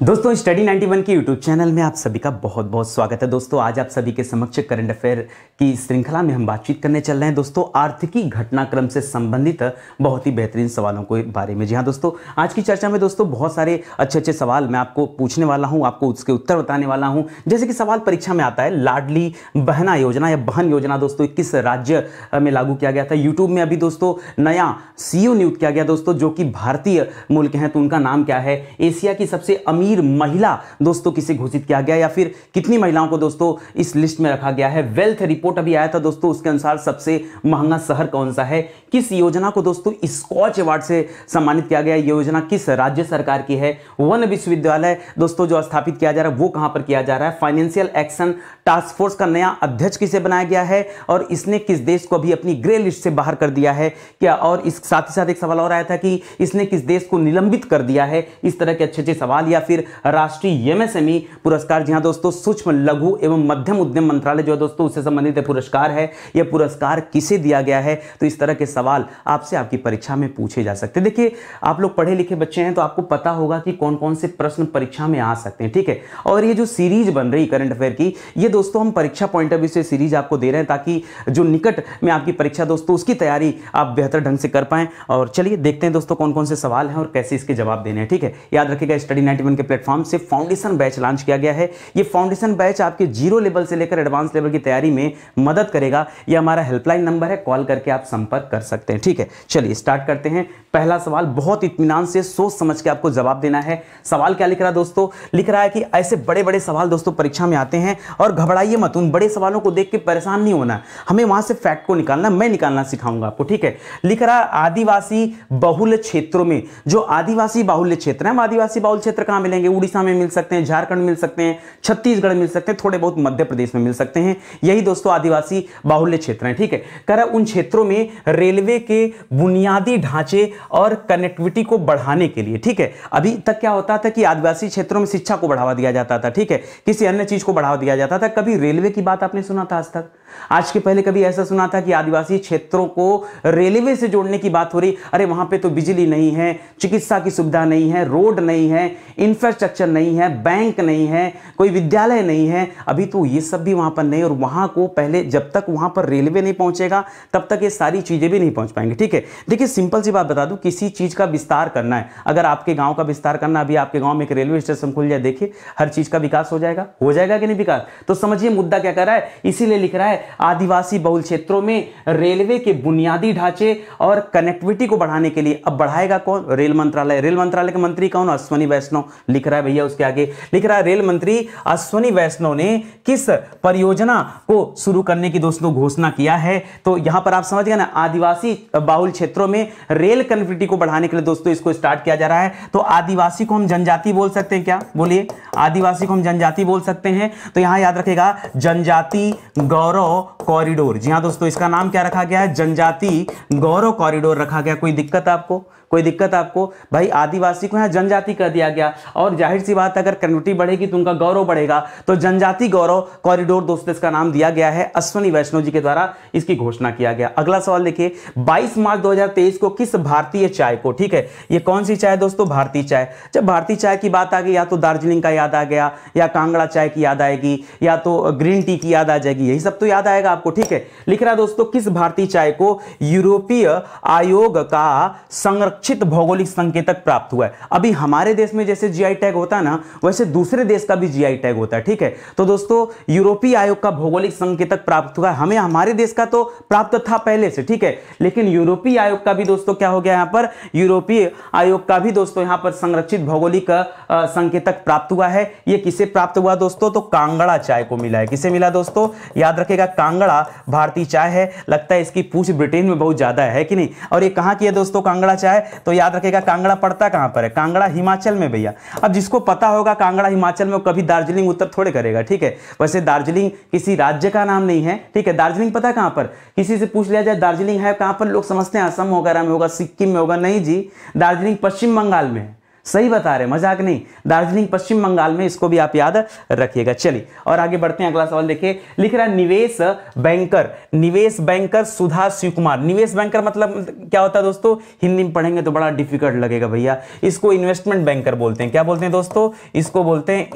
दोस्तों स्टडी 91 के YouTube channel में आप सभी का बहुत बहुत स्वागत है। दोस्तों आज आप सभी के समक्ष करंट अफेयर की श्रृंखला में हम बातचीत करने चल रहे हैं दोस्तों आर्थिकी घटनाक्रम से संबंधित बहुत ही बेहतरीन सवालों के बारे में। जी हाँ दोस्तों, आज की चर्चा में दोस्तों बहुत सारे अच्छे सवाल मैं आपको पूछने वाला हूँ, आपको उसके उत्तर बताने वाला हूँ। जैसे कि सवाल परीक्षा में आता है, लाडली बहना योजना या बहन योजना दोस्तों किस राज्य में लागू किया गया था। यूट्यूब में अभी दोस्तों नया CEO नियुक्त किया गया दोस्तों जो कि भारतीय मूल के हैं, तो उनका नाम क्या है। एशिया की सबसे अमीर महिला दोस्तों किसे घोषित किया गया या फिर कितनी महिलाओं को दोस्तों इस लिस्ट में रखा गया है। वेल्थ रिपोर्ट अभी आया था दोस्तों, उसके अनुसार सबसे महंगा शहर कौन सा है। किस योजना को दोस्तों स्कॉच अवार्ड से सम्मानित किया गया, योजना किस राज्य सरकार की है। वन विश्वविद्यालय दोस्तों जो स्थापित किया जा रहा है वो कहां पर किया जा रहा है। फाइनेंशियल एक्शन टास्क फोर्स का नया अध्यक्ष किसे बनाया गया है और इसने किस देश को अभी अपनी ग्रे लिस्ट से बाहर कर दिया है क्या। और इस साथ ही साथ एक सवाल और आया था कि इसने किस देश को निलंबित कर दिया है। इस तरह के अच्छे सवाल। या फिर राष्ट्रीय MSME पुरस्कार, जी हां दोस्तों सूक्ष्म लघु एवं मध्यम उद्यम मंत्रालय जो दोस्तों उससे संबंधित पुरस्कार है, यह पुरस्कार किसे दिया गया है। तो इस तरह के सवाल आपसे आपकी परीक्षा में पूछे जा सकते हैं। देखिए आप लोग पढ़े लिखे बच्चे हैं तो आपको पता होगा कि कौन कौन से प्रश्न परीक्षा में आ सकते हैं, ठीक है। और ये जो सीरीज बन रही करंट अफेयर की, ये दोस्तों हम परीक्षा पॉइंट ऑफ व्यू से सीरीज आपको दे रहे हैं ताकि जो निकट में आपकी परीक्षा दोस्तों उसकी तैयारी आप बेहतर ढंग से कर पाएं। और चलिए देखते हैं दोस्तों कौन कौन से सवाल हैं और कैसे इसके जवाब देने हैं, ठीक है। याद रखिएगा स्टडी 91 के प्लेटफॉर्म से फाउंडेशन बैच लॉन्च किया गया है। ये फाउंडेशन बैच आपके जीरो लेवल से लेकर एडवांस लेवल की तैयारी में मदद करेगा। ये हमारा हेल्पलाइन नंबर है, कॉल करके आप संपर्क कर सकते हैं, ठीक है। चलिए स्टार्ट करते हैं। पहला सवाल बहुत इत्मीनान से सोच समझ के आपको जवाब देना है। सवाल क्या लिख रहा है दोस्तों, लिख रहा है कि ऐसे बड़े बड़े सवाल दोस्तों परीक्षा में आते हैं और घबराइए मत, उन बड़े सवालों को देख के परेशान नहीं होना, हमें वहां से फैक्ट को निकालना, मैं निकालना सिखाऊंगा आपको, ठीक है। लिख रहा है आदिवासी बहुल क्षेत्रों में, जो आदिवासी बाहुल्य क्षेत्र है, आदिवासी बाहुल्य क्षेत्र कहां मिलेंगे, उड़ीसा में मिल सकते हैं, झारखंड मिल सकते हैं, छत्तीसगढ़ मिल सकते हैं, थोड़े बहुत मध्य प्रदेश में मिल सकते हैं। यही दोस्तों आदिवासी बाहुल्य क्षेत्र हैं, ठीक है। कह रहा उन क्षेत्रों में रेलवे के बुनियादी ढांचे और कनेक्टिविटी को बढ़ाने के लिए, ठीक है। अभी तक क्या होता था कि आदिवासी क्षेत्रों में शिक्षा को बढ़ावा दिया जाता था, ठीक है, किसी अन्य चीज को बढ़ावा दिया जाता था। कभी रेलवे की बात आपने सुना था आज तक? आज के पहले कभी ऐसा सुना था कि आदिवासी क्षेत्रों को रेलवे से जोड़ने की बात हो रही? अरे वहां पे तो बिजली नहीं है, चिकित्सा की सुविधा नहीं है, रोड नहीं है, इंफ्रास्ट्रक्चर नहीं है, बैंक नहीं है, कोई विद्यालय नहीं है। अभी तो ये सब भी वहां पर नहीं, और वहां को पहले जब तक वहां पर रेलवे नहीं पहुंचेगा तब तक ये सारी चीजें भी नहीं पहुंच पाएंगे, ठीक है। देखिए सिंपल सी बात बता दूं, किसी चीज का विस्तार करना है, अगर आपके गांव का विस्तार करना, अभी आपके गांव में एक रेलवे स्टेशन खुल जाए, देखिए हर चीज का विकास हो जाएगा कि नहीं विकास। तो समझिए मुद्दा क्या कर रहा है, इसीलिए लिख रहा है आदिवासी बहुल क्षेत्रों में रेलवे के बुनियादी ढांचे और कनेक्टिविटी को बढ़ाने के लिए। अब बढ़ाएगा कौन? रेल मंत्रालय। रेल मंत्रालय के मंत्री कौन? अश्विनी वैष्णव लिख रहा है भैया। उसके आगे लिख रहा है रेल मंत्री अश्विनी वैष्णव ने किस परियोजना को शुरू करने की दोस्तों घोषणा किया है। तो यहां पर आप समझ गए ना, आदिवासी बाहुल क्षेत्रों में रेल कनेक्टिविटी को बढ़ाने के लिए दोस्तों इसको स्टार्ट किया जा रहा है। तो आदिवासी को हम जनजाति बोल सकते हैं क्या? बोलिए, आदिवासी को हम जनजाति बोल सकते हैं। तो यहां याद रखेगा जनजाति गौरव कॉरिडोर। जी हां दोस्तों, इसका नाम क्या रखा गया है? जनजाति गौरव कॉरिडोर रखा गया। कोई दिक्कत आपको? कोई दिक्कत आपको? भाई आदिवासी को यहां जनजाति कर दिया गया, और जाहिर सी बात अगर कनेक्टिविटी बढ़ेगी तो उनका गौरव बढ़ेगा। तो जनजाति गौरव कॉरिडोर दोस्तों इसका नाम दिया गया है, अश्विनी वैष्णव जी के द्वारा इसकी घोषणा किया गया। अगला सवाल देखिए, 22 मार्च 2023 को किस भारतीय चाय को, ठीक है, ये कौन सी चाय दोस्तों? भारतीय चाय। जब भारतीय चाय की बात आ गई, या तो दार्जिलिंग का याद आ गया, या कांगड़ा चाय की याद आएगी, या तो ग्रीन टी की याद आ जाएगी, यही सब तो याद आएगा आपको, ठीक है। लिख रहा दोस्तों किस भारतीय चाय को यूरोपीय आयोग का संरक्षित भौगोलिक संकेतक प्राप्त हुआ है। अभी हमारे देश में जैसे जीआई टैग होता है ना, वैसे दूसरे देश का भी जीआई टैग होता है, ठीक है। तो दोस्तों यूरोपीय आयोग का भौगोलिक संकेतक प्राप्त हुआ है। हमें हमारे देश का तो प्राप्त था पहले से, ठीक है, लेकिन यूरोपीय आयोग का भी दोस्तों क्या हो गया यहां पर, यूरोपीय आयोग का भी दोस्तों यहां पर संरक्षित भौगोलिक संकेतक प्राप्त हुआ है। यह किसे प्राप्त हुआ दोस्तों? तो कांगड़ा चाय को मिला है। किसे मिला दोस्तों? याद रखेगा कांगड़ा भारतीय चाय है। लगता है इसकी पूछ ब्रिटेन में बहुत ज्यादा है कि नहीं। और ये कहां की है दोस्तों कांगड़ा चाय? तो याद रखेगा कांगड़ा पड़ता कहां पर है? कांगड़ा हिमाचल में भैया। अब जिसको पता होगा कांगड़ा हिमाचल में, वो कभी दार्जिलिंग उत्तर थोड़े करेगा, ठीक है। वैसे दार्जिलिंग किसी राज्य का नाम नहीं है, ठीक है। दार्जिलिंग पता है कहां पर? किसी से पूछ लिया जाए दार्जिलिंग है कहां पर, लोग समझते हैं असम वगैरह में होगा, सिक्किम में होगा। नहीं जी, दार्जिलिंग पश्चिम बंगाल में है। सही बता रहे, मजाक नहीं। दार्जिलिंग पश्चिम बंगाल में, इसको भी आप याद रखिएगा। चलिए और आगे बढ़ते हैं। अगला सवाल देखिए, लिख रहा है निवेश बैंकर, निवेश बैंकर सुधा शिव कुमार। निवेश बैंकर मतलब क्या होता है दोस्तों, हिंदी में पढ़ेंगे तो बड़ा डिफिकल्ट लगेगा भैया। इसको इन्वेस्टमेंट बैंकर बोलते हैं। क्या बोलते हैं दोस्तों, इसको बोलते हैं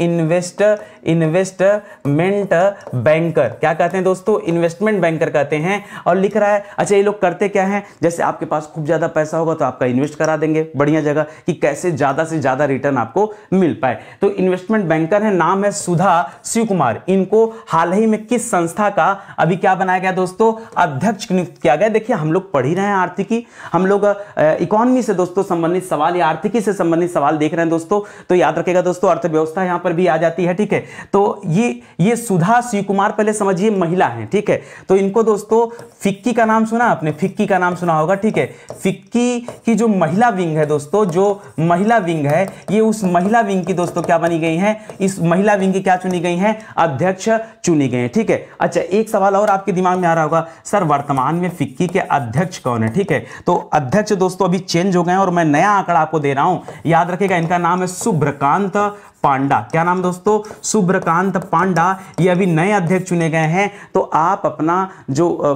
इन्वेस्टमेंट बैंकर। क्या कहते हैं दोस्तों, इन्वेस्टमेंट बैंकर कहते हैं। और लिख रहा है, अच्छा ये लोग करते क्या है, जैसे आपके पास खूब ज्यादा पैसा होगा तो आपका इन्वेस्ट करा देंगे बढ़िया जगह कि कैसे ज्यादा से ज्यादा रिटर्न आपको मिल पाए। तो इन्वेस्टमेंट बैंकर है, नाम है सुधा शिव कुमार। इनको हाल ही में किस संस्था का अभी क्या बनाया गया दोस्तों, अध्यक्ष नियुक्त किया गया। देखिए हम लोग पढ़ ही रहे हैं आर्थिकी, हम लोग इकोनॉमी से दोस्तों संबंधित सवाल या आर्थिकी से संबंधित सवाल देख रहे हैं दोस्तों, तो याद रखिएगा दोस्तों अर्थव्यवस्था यहां पर भी आ जाती है। ठीक है, तो ये सुधा शिव कुमार पहले समझिए महिला है। ठीक है, तो इनको दोस्तों फिक्की का नाम सुना आपने, फिक्की का नाम सुना होगा। ठीक है, फिक्की की जो महिला विंग है दोस्तों, जो महिला विंग है, ये उस महिला विंग की दोस्तों क्या बनी गई है, इस महिला विंग की क्या चुनी गई है, अध्यक्ष चुनी गई है। ठीक है, अच्छा एक सवाल और आपके दिमाग में आ रहा होगा, सर वर्तमान में फिक्की के अध्यक्ष कौन है। ठीक है, तो अध्यक्ष दोस्तों अभी चेंज हो गए हैं और मैं नया आंकड़ा आपको दे रहा हूं, याद रखिएगा। इनका नाम है शुभ्रकांत पांडा। क्या नाम दोस्तों, शुभ्रकांत पांडा। ये अभी नए अध्यक्ष चुने गए हैं। तो आप अपना जो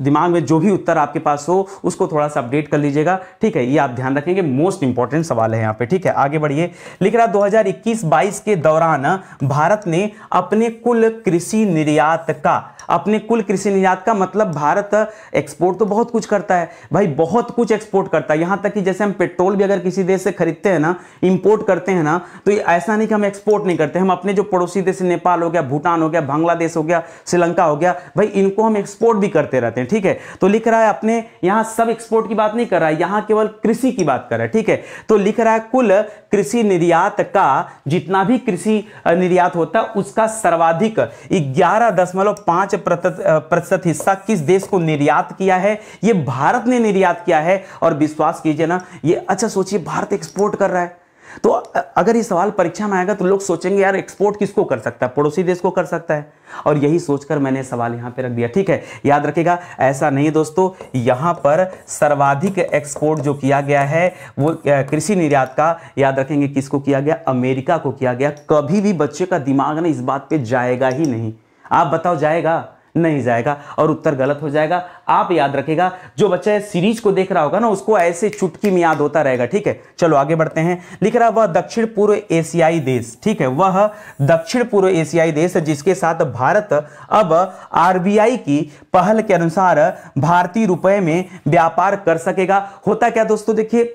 दिमाग में जो भी उत्तर आपके पास हो उसको थोड़ा सा अपडेट कर लीजिएगा। ठीक है, ये आप ध्यान रखेंगे, मोस्ट इंपॉर्टेंट सवाल है यहाँ पे। ठीक है, आगे बढ़िए। लिख रहा 2021-22 के दौरान भारत ने अपने कुल कृषि निर्यात का, अपने कुल कृषि निर्यात का मतलब भारत एक्सपोर्ट तो बहुत कुछ करता है भाई, बहुत कुछ एक्सपोर्ट करता है। यहां तक कि जैसे हम पेट्रोल भी अगर किसी देश से खरीदते हैं ना, इंपोर्ट करते हैं ना, तो ये ऐसा नहीं कि हम एक्सपोर्ट नहीं करते, हम अपने जो पड़ोसी देश नेपाल हो गया, भूटान हो गया, बांग्लादेश हो गया, श्रीलंका हो गया, भाई इनको हम एक्सपोर्ट भी करते रहते हैं। ठीक है, तो लिख रहा है अपने यहां सब एक्सपोर्ट की बात नहीं कर रहा है, यहां केवल कृषि की बात कर रहा है। ठीक है, तो लिख रहा है कुल कृषि निर्यात का, जितना भी कृषि निर्यात होता है उसका सर्वाधिक 11.5% हिस्सा किस देश को निर्यात किया है, ये भारत ने निर्यात किया है। और विश्वास कीजिए ना, ये अच्छा सोचिए भारत एक्सपोर्ट कर रहा है, तो अगर ये सवाल परीक्षा में आएगा तो लोग सोचेंगे यार एक्सपोर्ट किसको कर सकता है, पड़ोसी देश को कर सकता है। और यही सोचकर मैंने सवाल यहां पे रख दिया। ठीक है, याद रखिएगा ऐसा नहीं दोस्तों, यहां पर सर्वाधिक एक्सपोर्ट जो किया गया है वो कृषि निर्यात का, याद रखेंगे किसको किया गया, अमेरिका को किया गया। कभी भी बच्चे का दिमाग ना इस बात पे जाएगा ही नहीं। आप बताओ जाएगा, नहीं जाएगा, और उत्तर गलत हो जाएगा। आप याद रखिएगा, जो बच्चा इस सीरीज को देख रहा होगा ना उसको ऐसे चुटकी में याद होता रहेगा। ठीक है, चलो आगे बढ़ते हैं। लिख रहा वह दक्षिण पूर्व एशियाई देश, ठीक है, वह दक्षिण पूर्व एशियाई देश जिसके साथ भारत अब आरबीआई की पहल के अनुसार भारतीय रुपए में व्यापार कर सकेगा। होता क्या दोस्तों, देखिए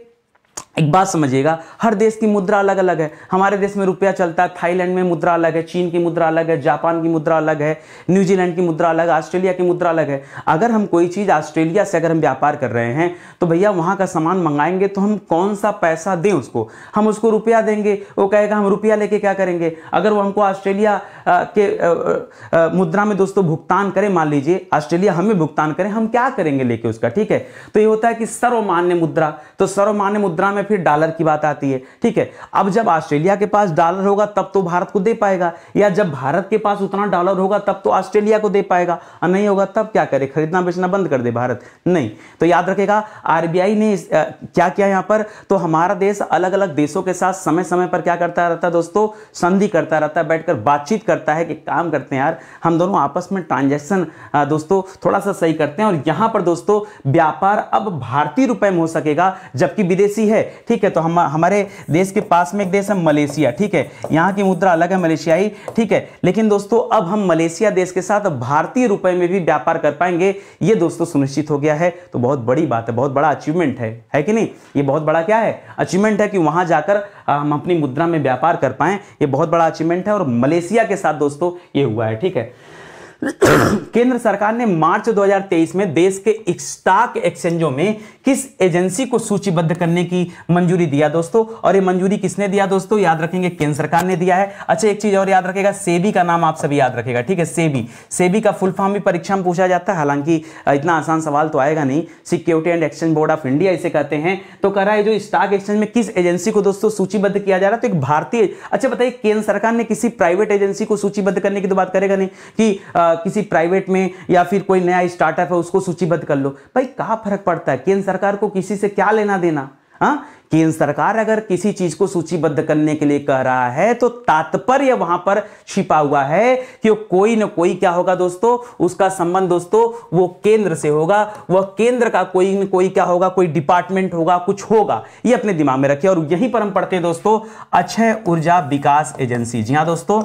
एक बात समझिएगा, हर देश की मुद्रा अलग अलग है। हमारे देश में रुपया चलता है, थाईलैंड में मुद्रा अलग है, चीन की मुद्रा अलग है, जापान की मुद्रा अलग है, न्यूजीलैंड की मुद्रा अलग है, ऑस्ट्रेलिया की मुद्रा अलग है। अगर हम कोई चीज़ ऑस्ट्रेलिया से अगर हम व्यापार कर रहे हैं तो भैया वहाँ का सामान मंगाएंगे तो हम कौन सा पैसा दें उसको, हम उसको रुपया देंगे, वो कहेगा हम रुपया लेके क्या करेंगे। अगर वो हमको ऑस्ट्रेलिया के मुद्रा में दोस्तों भुगतान करें, मान लीजिए ऑस्ट्रेलिया हमें भुगतान करें, हम क्या करेंगे लेके उसका। ठीक है, तो ये होता है कि सर्वमान्य मुद्रा, तो सर्वमान्य मुद्रा में फिर डॉलर की बात आती है। ठीक है, अब जब ऑस्ट्रेलिया के पास डॉलर होगा तब तो भारत को दे पाएगा, या जब भारत के पास उतना डॉलर होगा तब तो ऑस्ट्रेलिया को दे पाएगा, और नहीं होगा तब क्या करे, खरीदना बेचना बंद कर दे भारत। नहीं, तो याद रखेगा आरबीआई ने क्या किया यहां पर, तो हमारा देश अलग अलग देशों के साथ समय समय पर क्या करता रहता है दोस्तों, संधि करता रहता है, बैठकर बातचीत करता है कि काम करते हैं यार हम दोनों आपस में ट्रांजैक्शन दोस्तों थोड़ा सा सही करते हैं। और यहां पर दोस्तों व्यापार अब भारतीय रुपए में हो सकेगा जबकि विदेशी है। ठीक है, तो हम हमारे देश के पास में एक देश है मलेशिया। ठीक है, यहां की मुद्रा अलग है मलेशियाई। ठीक है, लेकिन दोस्तों अब हम मलेशिया देश के साथ भारतीय रुपए में भी व्यापार कर पाएंगे, ये दोस्तों सुनिश्चित हो गया है। तो बहुत बड़ी बात है, बहुत बड़ा अचीवमेंट है कि नहीं, ये बहुत बड़ा क्या है, अचीवमेंट है कि वहां जाकर हम अपनी मुद्रा में व्यापार कर पाएं, ये बहुत बड़ा अचीवमेंट है। और मलेशिया के साथ दोस्तों ये हुआ है। ठीक है, केंद्र सरकार ने मार्च 2023 में देश के स्टॉक एक्सचेंजों में किस एजेंसी को सूचीबद्ध करने की मंजूरी दिया दोस्तों, और ये मंजूरी किसने दिया दोस्तों, याद रखेंगे केंद्र सरकार ने दिया है। अच्छा एक चीज और याद रखेगा, सेबी का नाम आप सभी याद रखेगा। ठीक है, सेबी का फुल फॉर्म भी परीक्षा में पूछा जाता है, हालांकि इतना आसान सवाल तो आएगा नहीं। Security and exchange board of India इसे कहते हैं। तो कह रहा है जो स्टॉक एक्सचेंज में किस एजेंसी को दोस्तों सूचीबद्ध किया जा रहा है, तो एक भारतीय। अच्छा बताइए, केंद्र सरकार ने किसी प्राइवेट एजेंसी को सूचीबद्ध करने की तो बात करेगा नहीं कि किसी प्राइवेट में या फिर कोई नया स्टार्टअप है उसको सूचीबद्ध कर लो। भाई क्या फर्क पड़ता है, केंद्र सरकार को किसी से क्या लेना देना, हाँ, केंद्र सरकार अगर किसी चीज को सूचीबद्ध करने के लिए कह रहा है तो तात्पर्य वहां पर छिपा हुआ है कि कोई ना कोई क्या होगा दोस्तों, उसका संबंध दोस्तों वो केंद्र से होगा, वह केंद्र का कोई ना कोई क्या होगा, कोई डिपार्टमेंट होगा, कुछ होगा। ये अपने दिमाग में रखिए। और यहीं पर हम पढ़ते हैं दोस्तों अक्षय ऊर्जा विकास एजेंसी। जी हां दोस्तों,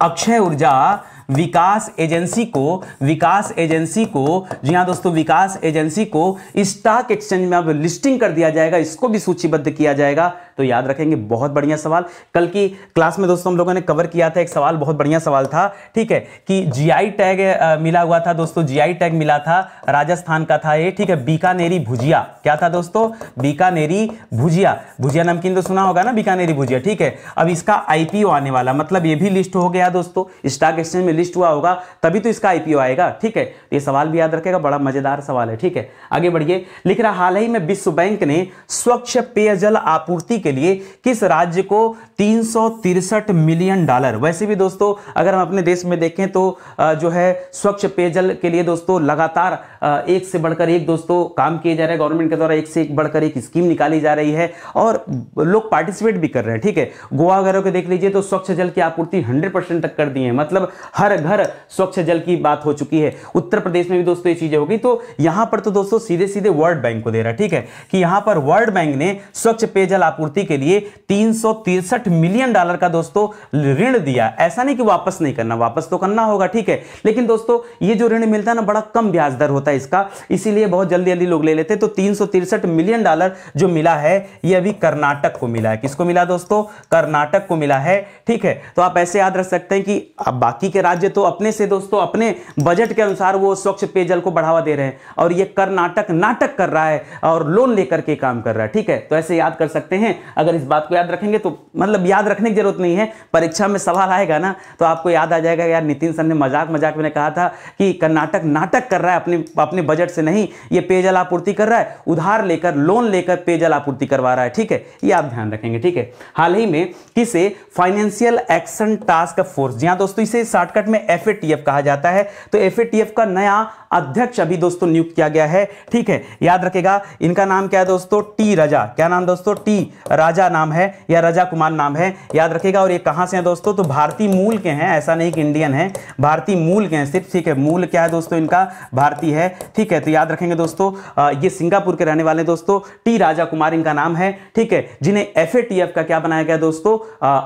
अक्षय ऊर्जा विकास एजेंसी को जी हां दोस्तों, विकास एजेंसी को स्टॉक एक्सचेंज में अब लिस्टिंग कर दिया जाएगा, इसको भी सूचीबद्ध किया जाएगा। तो याद रखेंगे, बहुत बढ़िया सवाल। कल की क्लास में दोस्तों हम लोगों ने कवर किया था एक सवाल, बहुत बढ़िया सवाल था, ठीक है, कि जीआई टैग मिला हुआ था दोस्तों, जीआई टैग मिला था, राजस्थान का था ये, ठीक है, बीकानेरी भुजिया। क्या था दोस्तों? बीकानेरी भुजिया। भुजिया नमकीन तो सुना होगा ना, बीकानेरी भुजिया, ठीक है। अब इसका आईपीओ आने वाला, मतलब ये भी लिस्ट हो गया दोस्तों, स्टॉक एक्सचेंज में लिस्ट हुआ होगा तभी तो इसका आईपीओ आएगा, ठीक है। ये सवाल भी याद रखेगा, बड़ा मजेदार सवाल है, ठीक है। आगे बढ़िए, लिख रहा हाल ही में विश्व बैंक ने स्वच्छ पेयजल आपूर्ति के लिए किस राज्य को 363 मिलियन डॉलर, वैसे भी दोस्तों अगर हम अपने देश में देखें तो जो है स्वच्छ पेयजल के लिए दोस्तों लगातार एक से बढ़कर एक दोस्तों काम किए जा रहे हैं, गवर्नमेंट के द्वारा एक से एक बढ़कर एक स्कीम निकाली जा रही है और लोग पार्टिसिपेट भी कर रहे हैं, ठीक है। गोवा वगैरह को देख लीजिए तो स्वच्छ जल की आपूर्ति 100% तक कर दी है, मतलब हर घर स्वच्छ जल की बात हो चुकी है। उत्तर प्रदेश में भी दोस्तों ये चीजें होगी। तो यहां पर तो दोस्तों सीधे सीधे वर्ल्ड बैंक को दे रहा है, ठीक है, कि यहां पर वर्ल्ड बैंक ने स्वच्छ पेयजल आपूर्ति के लिए 363 मिलियन डॉलर का दोस्तों ऋण दिया। ऐसा नहीं कि वापस नहीं करना, वापस तो करना होगा, ठीक है, लेकिन दोस्तों ये जो ऋण मिलता है ना, बड़ा कम ब्याज दर होता है इसका, इसीलिए बहुत जल्दी जल्दी लोग ले लेते। तो 363 मिलियन डॉलर जो मिला है ये अभी कर्नाटक को मिला है। किसको मिला दोस्तों? कर्नाटक को मिला है, ठीक है। तो आप ऐसे याद रख सकते हैं कि अब बाकी के राज्य तो अपने से दोस्तों अपने बजट के अनुसार वो स्वच्छ पेयजल को बढ़ावा दे रहे हैं और ये कर्नाटक नाटक कर रहा है और लोन लेकर के काम कर रहा है, ठीक है। तो ऐसे याद कर सकते हैं, अगर इस बात को याद रखेंगे तो मतलब याद रखने की जरूरत नहीं है, परीक्षा में सवाल आएगा ना तो आपको याद आ जाएगा, यार नितिन सर ने मजाक मजाक में कहा था कि कर्नाटक नाटक कर रहा है, अपने बजट से नहीं, ये पेयजल आपूर्ति कर रहा है, उधार लेकर लोन लेकर पेयजल आपूर्ति करवा रहा है, ठीक है। ये आप ध्यान रखेंगे, ठीक है। हाल ही में किसे फाइनेंशियल एक्शन टास्क फोर्स, जी हां दोस्तों, इसे शॉर्टकट में एफएटीएफ कहा जाता है, तो एफएटीएफ का नया अध्यक्ष अभी दोस्तों नियुक्त किया गया है, ठीक है। याद रखेगा इनका नाम क्या है दोस्तों? टी राजा। क्या नाम दोस्तों? टी राजा नाम है या राजा कुमार नाम है, याद रखेगा। और ये कहां से हैं दोस्तों? तो भारतीय मूल के हैं, ऐसा नहीं कि इंडियन है, भारतीय मूल के हैं सिर्फ, ठीक है। मूल क्या है दोस्तों इनका? भारतीय है, ठीक है। तो याद रखेंगे दोस्तों ये सिंगापुर के रहने वाले दोस्तों, टी राजा कुमार इनका नाम है, ठीक है, जिन्हें एफएटीएफ का क्या बनाया गया दोस्तों?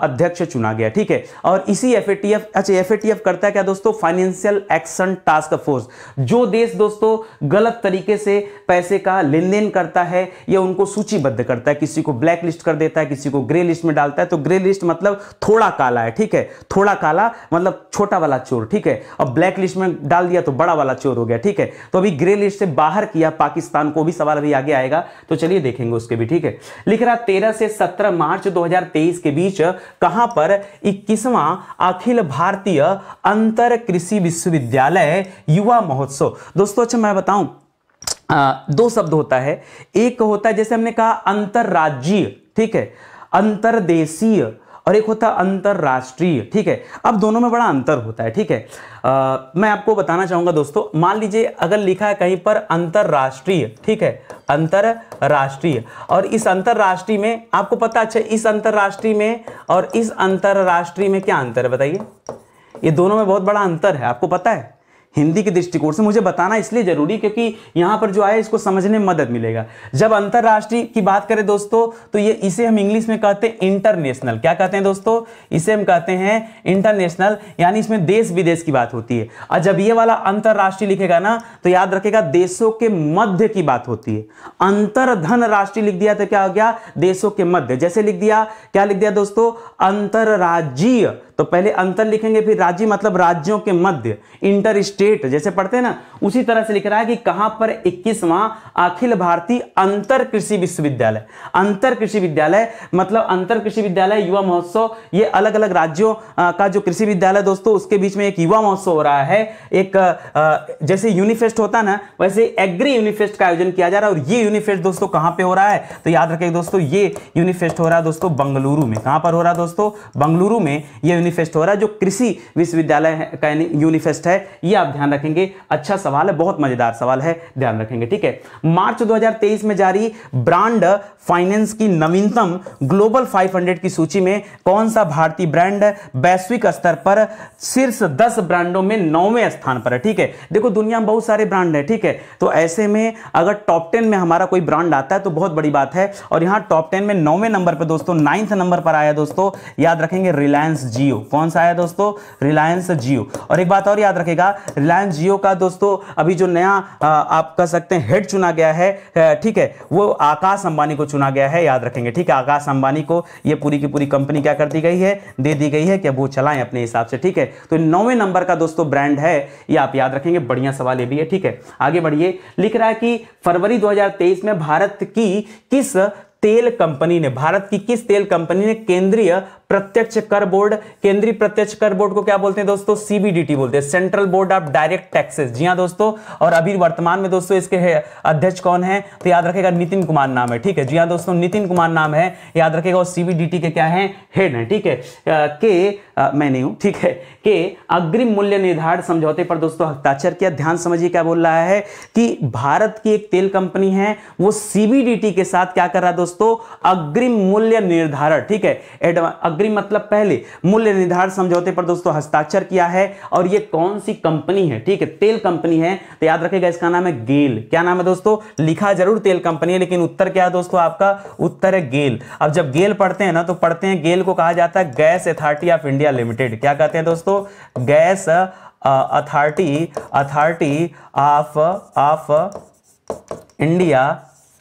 अध्यक्ष चुना गया, ठीक है। और इसी एफएटीएफ, अच्छा एफएटीएफ करता है क्या दोस्तों? Financial action task force. जो देश दोस्तों गलत तरीके से पैसे का लेन देन करता है ये उनको सूचीबद्ध करता है, किसी को ब्लैक लिस्ट कर देता है, किसी को ग्रे लिस्ट में डालता है। तो ग्रे लिस्ट मतलब थोड़ा काला है, ठीक है, थोड़ा काला मतलब छोटा वाला चोर, ठीक है, और ब्लैक लिस्ट में डाल दिया तो बड़ा वाला चोर हो गया, ठीक है। तो अभी ग्रे लिस्ट से बाहर किया पाकिस्तान को, भी सवाल अभी आगे आएगा तो चलिए देखेंगे उसके भी, ठीक है। लिख रहा 13 से 17 मार्च 2023 के बीच कहां पर 21वां अखिल भारतीय अंतर कृषि विश्वविद्यालय युवा महोत्सव। दोस्तों अच्छा मैं बताऊं, दो शब्द होता है, एक होता है जैसे हमने कहा अंतरराज्यीय, ठीक है, अंतरदेशीय, और एक होता है अंतरराष्ट्रीय, ठीक है। अब दोनों में बड़ा अंतर होता है, ठीक है। मैं आपको बताना चाहूंगा दोस्तों, मान लीजिए अगर लिखा है कहीं पर अंतरराष्ट्रीय, ठीक है, अंतरराष्ट्रीय, और इस अंतरराष्ट्रीय में आपको पता, अच्छा इस अंतरराष्ट्रीय में और इस अंतरराष्ट्रीय में क्या अंतर है बताइए? ये दोनों में बहुत बड़ा अंतर है, आपको पता है। हिंदी के दृष्टिकोण से मुझे बताना इसलिए जरूरी क्योंकि यहां पर जो आया इसको समझने में मदद मिलेगा। जब अंतरराष्ट्रीय की बात करें दोस्तों तो ये इसे हम इंग्लिश में कहते हैं इंटरनेशनल। क्या कहते हैं दोस्तों? इसे हम कहते हैं इंटरनेशनल, यानी इसमें देश विदेश की बात होती है। और जब ये वाला अंतरराष्ट्रीय लिखेगा ना तो याद रखेगा देशों के मध्य की बात होती है। अंतरधन राष्ट्रीय लिख दिया तो क्या हो गया? देशों के मध्य। जैसे लिख दिया, क्या लिख दिया दोस्तों? अंतरराज्यीय, तो पहले अंतर लिखेंगे फिर राज्य मतलब राज्यों के मध्य, इंटर स्टेट जैसे पढ़ते हैं ना, उसी तरह से लिख रहा है कि कहां पर 21वां अखिल भारतीय अंतर कृषि विश्वविद्यालय। अंतर कृषि विद्यालय मतलब अंतर कृषि विद्यालय युवा महोत्सव, ये अलग अलग राज्यों का जो कृषि विद्यालय दोस्तों उसके बीच में एक युवा महोत्सव हो रहा है। एक जैसे यूनिफेस्ट होता ना वैसे एग्री यूनिफेस्ट का आयोजन किया जा रहा है। और ये यूनिफेस्ट दोस्तों कहां पे हो रहा है? तो याद रखें दोस्तों ये यूनिफेस्ट हो रहा है दोस्तों बंगलुरु में। कहां पर हो रहा है दोस्तों? बंगलुरु में ये यूनिफेस्ट हो रहा है, जो कृषि विश्वविद्यालय का यूनिफेस्ट है, ये आप ध्यान रखेंगे। अच्छा सवाल है, बहुत मजेदार सवाल है, ध्यान रखेंगे, ठीक है। मार्च 2023 में जारी ब्रांड फाइनेंस की नवीनतम ग्लोबल 500 की सूची में कौन सा भारतीय ब्रांड वैश्विक स्तर पर शीर्ष 10 ब्रांडों में 9वें स्थान पर है, ठीक है। देखो दुनिया में बहुत सारे ब्रांड हैं, ठीक है, तो ऐसे में अगर टॉप 10 में हमारा कोई ब्रांड आता है तो बहुत बड़ी बात है। और यहां टॉप 10 में 9वें नंबर पर दोस्तों, 9th नंबर पर आया दोस्तों, याद रखेंगे रिलायंस जियो। कौन सा आया दोस्तों? रिलायंस जियो। और एक बात और याद रखेगा, रिलायंस जियो का दोस्तों अभी जो नया आप कह सकते हैं हेड चुना गया है, ठीक है, वो आकाश अंबानी को चुना गया है, याद रखेंगे, ठीक है। आकाश अंबानी को ये पूरी की पूरी कंपनी क्या कर दी गई है, दे दी गई है कि वो चलाएं अपने हिसाब से, ठीक है। तो 9वें नंबर का दोस्तों ब्रांड है, ये आप याद रखेंगे। बढ़िया सवाल ये भी है, ठीक है। आगे बढ़िए। लिख रहा है कि फरवरी 2023 में भारत की किस तेल कंपनी ने केंद्रीय प्रत्यक्ष कर बोर्ड, केंद्रीय प्रत्यक्ष कर बोर्ड को क्या बोलते हैं दोस्तों? सीबीडीटी बोलते हैं, central board of direct taxes. जी हां दोस्तों, और अभी वर्तमान में दोस्तों इसके अध्यक्ष कौन है? तो याद रखेगा नितिन कुमार नाम है, ठीक है। जी हां दोस्तों, नितिन कुमार नाम है, याद रखेगा। और सीबीडीटी के क्या है? हेड है, ठीक है। मैं नहीं हूं, ठीक है, के अग्रिम मूल्य निर्धारण समझौते पर दोस्तों हस्ताक्षर किया। ध्यान समझिए क्या बोल रहा है कि भारत की एक तेल कंपनी है, वो सीबीडीटी के साथ क्या कर रहा है दोस्तों? अग्रिम मूल्य निर्धारण, ठीक है। अग्रिम मतलब पहले, मूल्य निर्धारण समझौते पर दोस्तों हस्ताक्षर किया है। और ये कौन सी कंपनी है? ठीक है, तेल कंपनी है, तो याद रखेगा इसका नाम है गेल। क्या नाम है दोस्तों? लिखा जरूर तेल कंपनी है, लेकिन उत्तर क्या है दोस्तों? आपका उत्तर है गेल। अब जब गेल पढ़ते हैं ना, तो पढ़ते हैं गेल को कहा जाता है gas authority of India limited. क्या कहते हैं दोस्तों? गैस अथॉरिटी ऑफ इंडिया,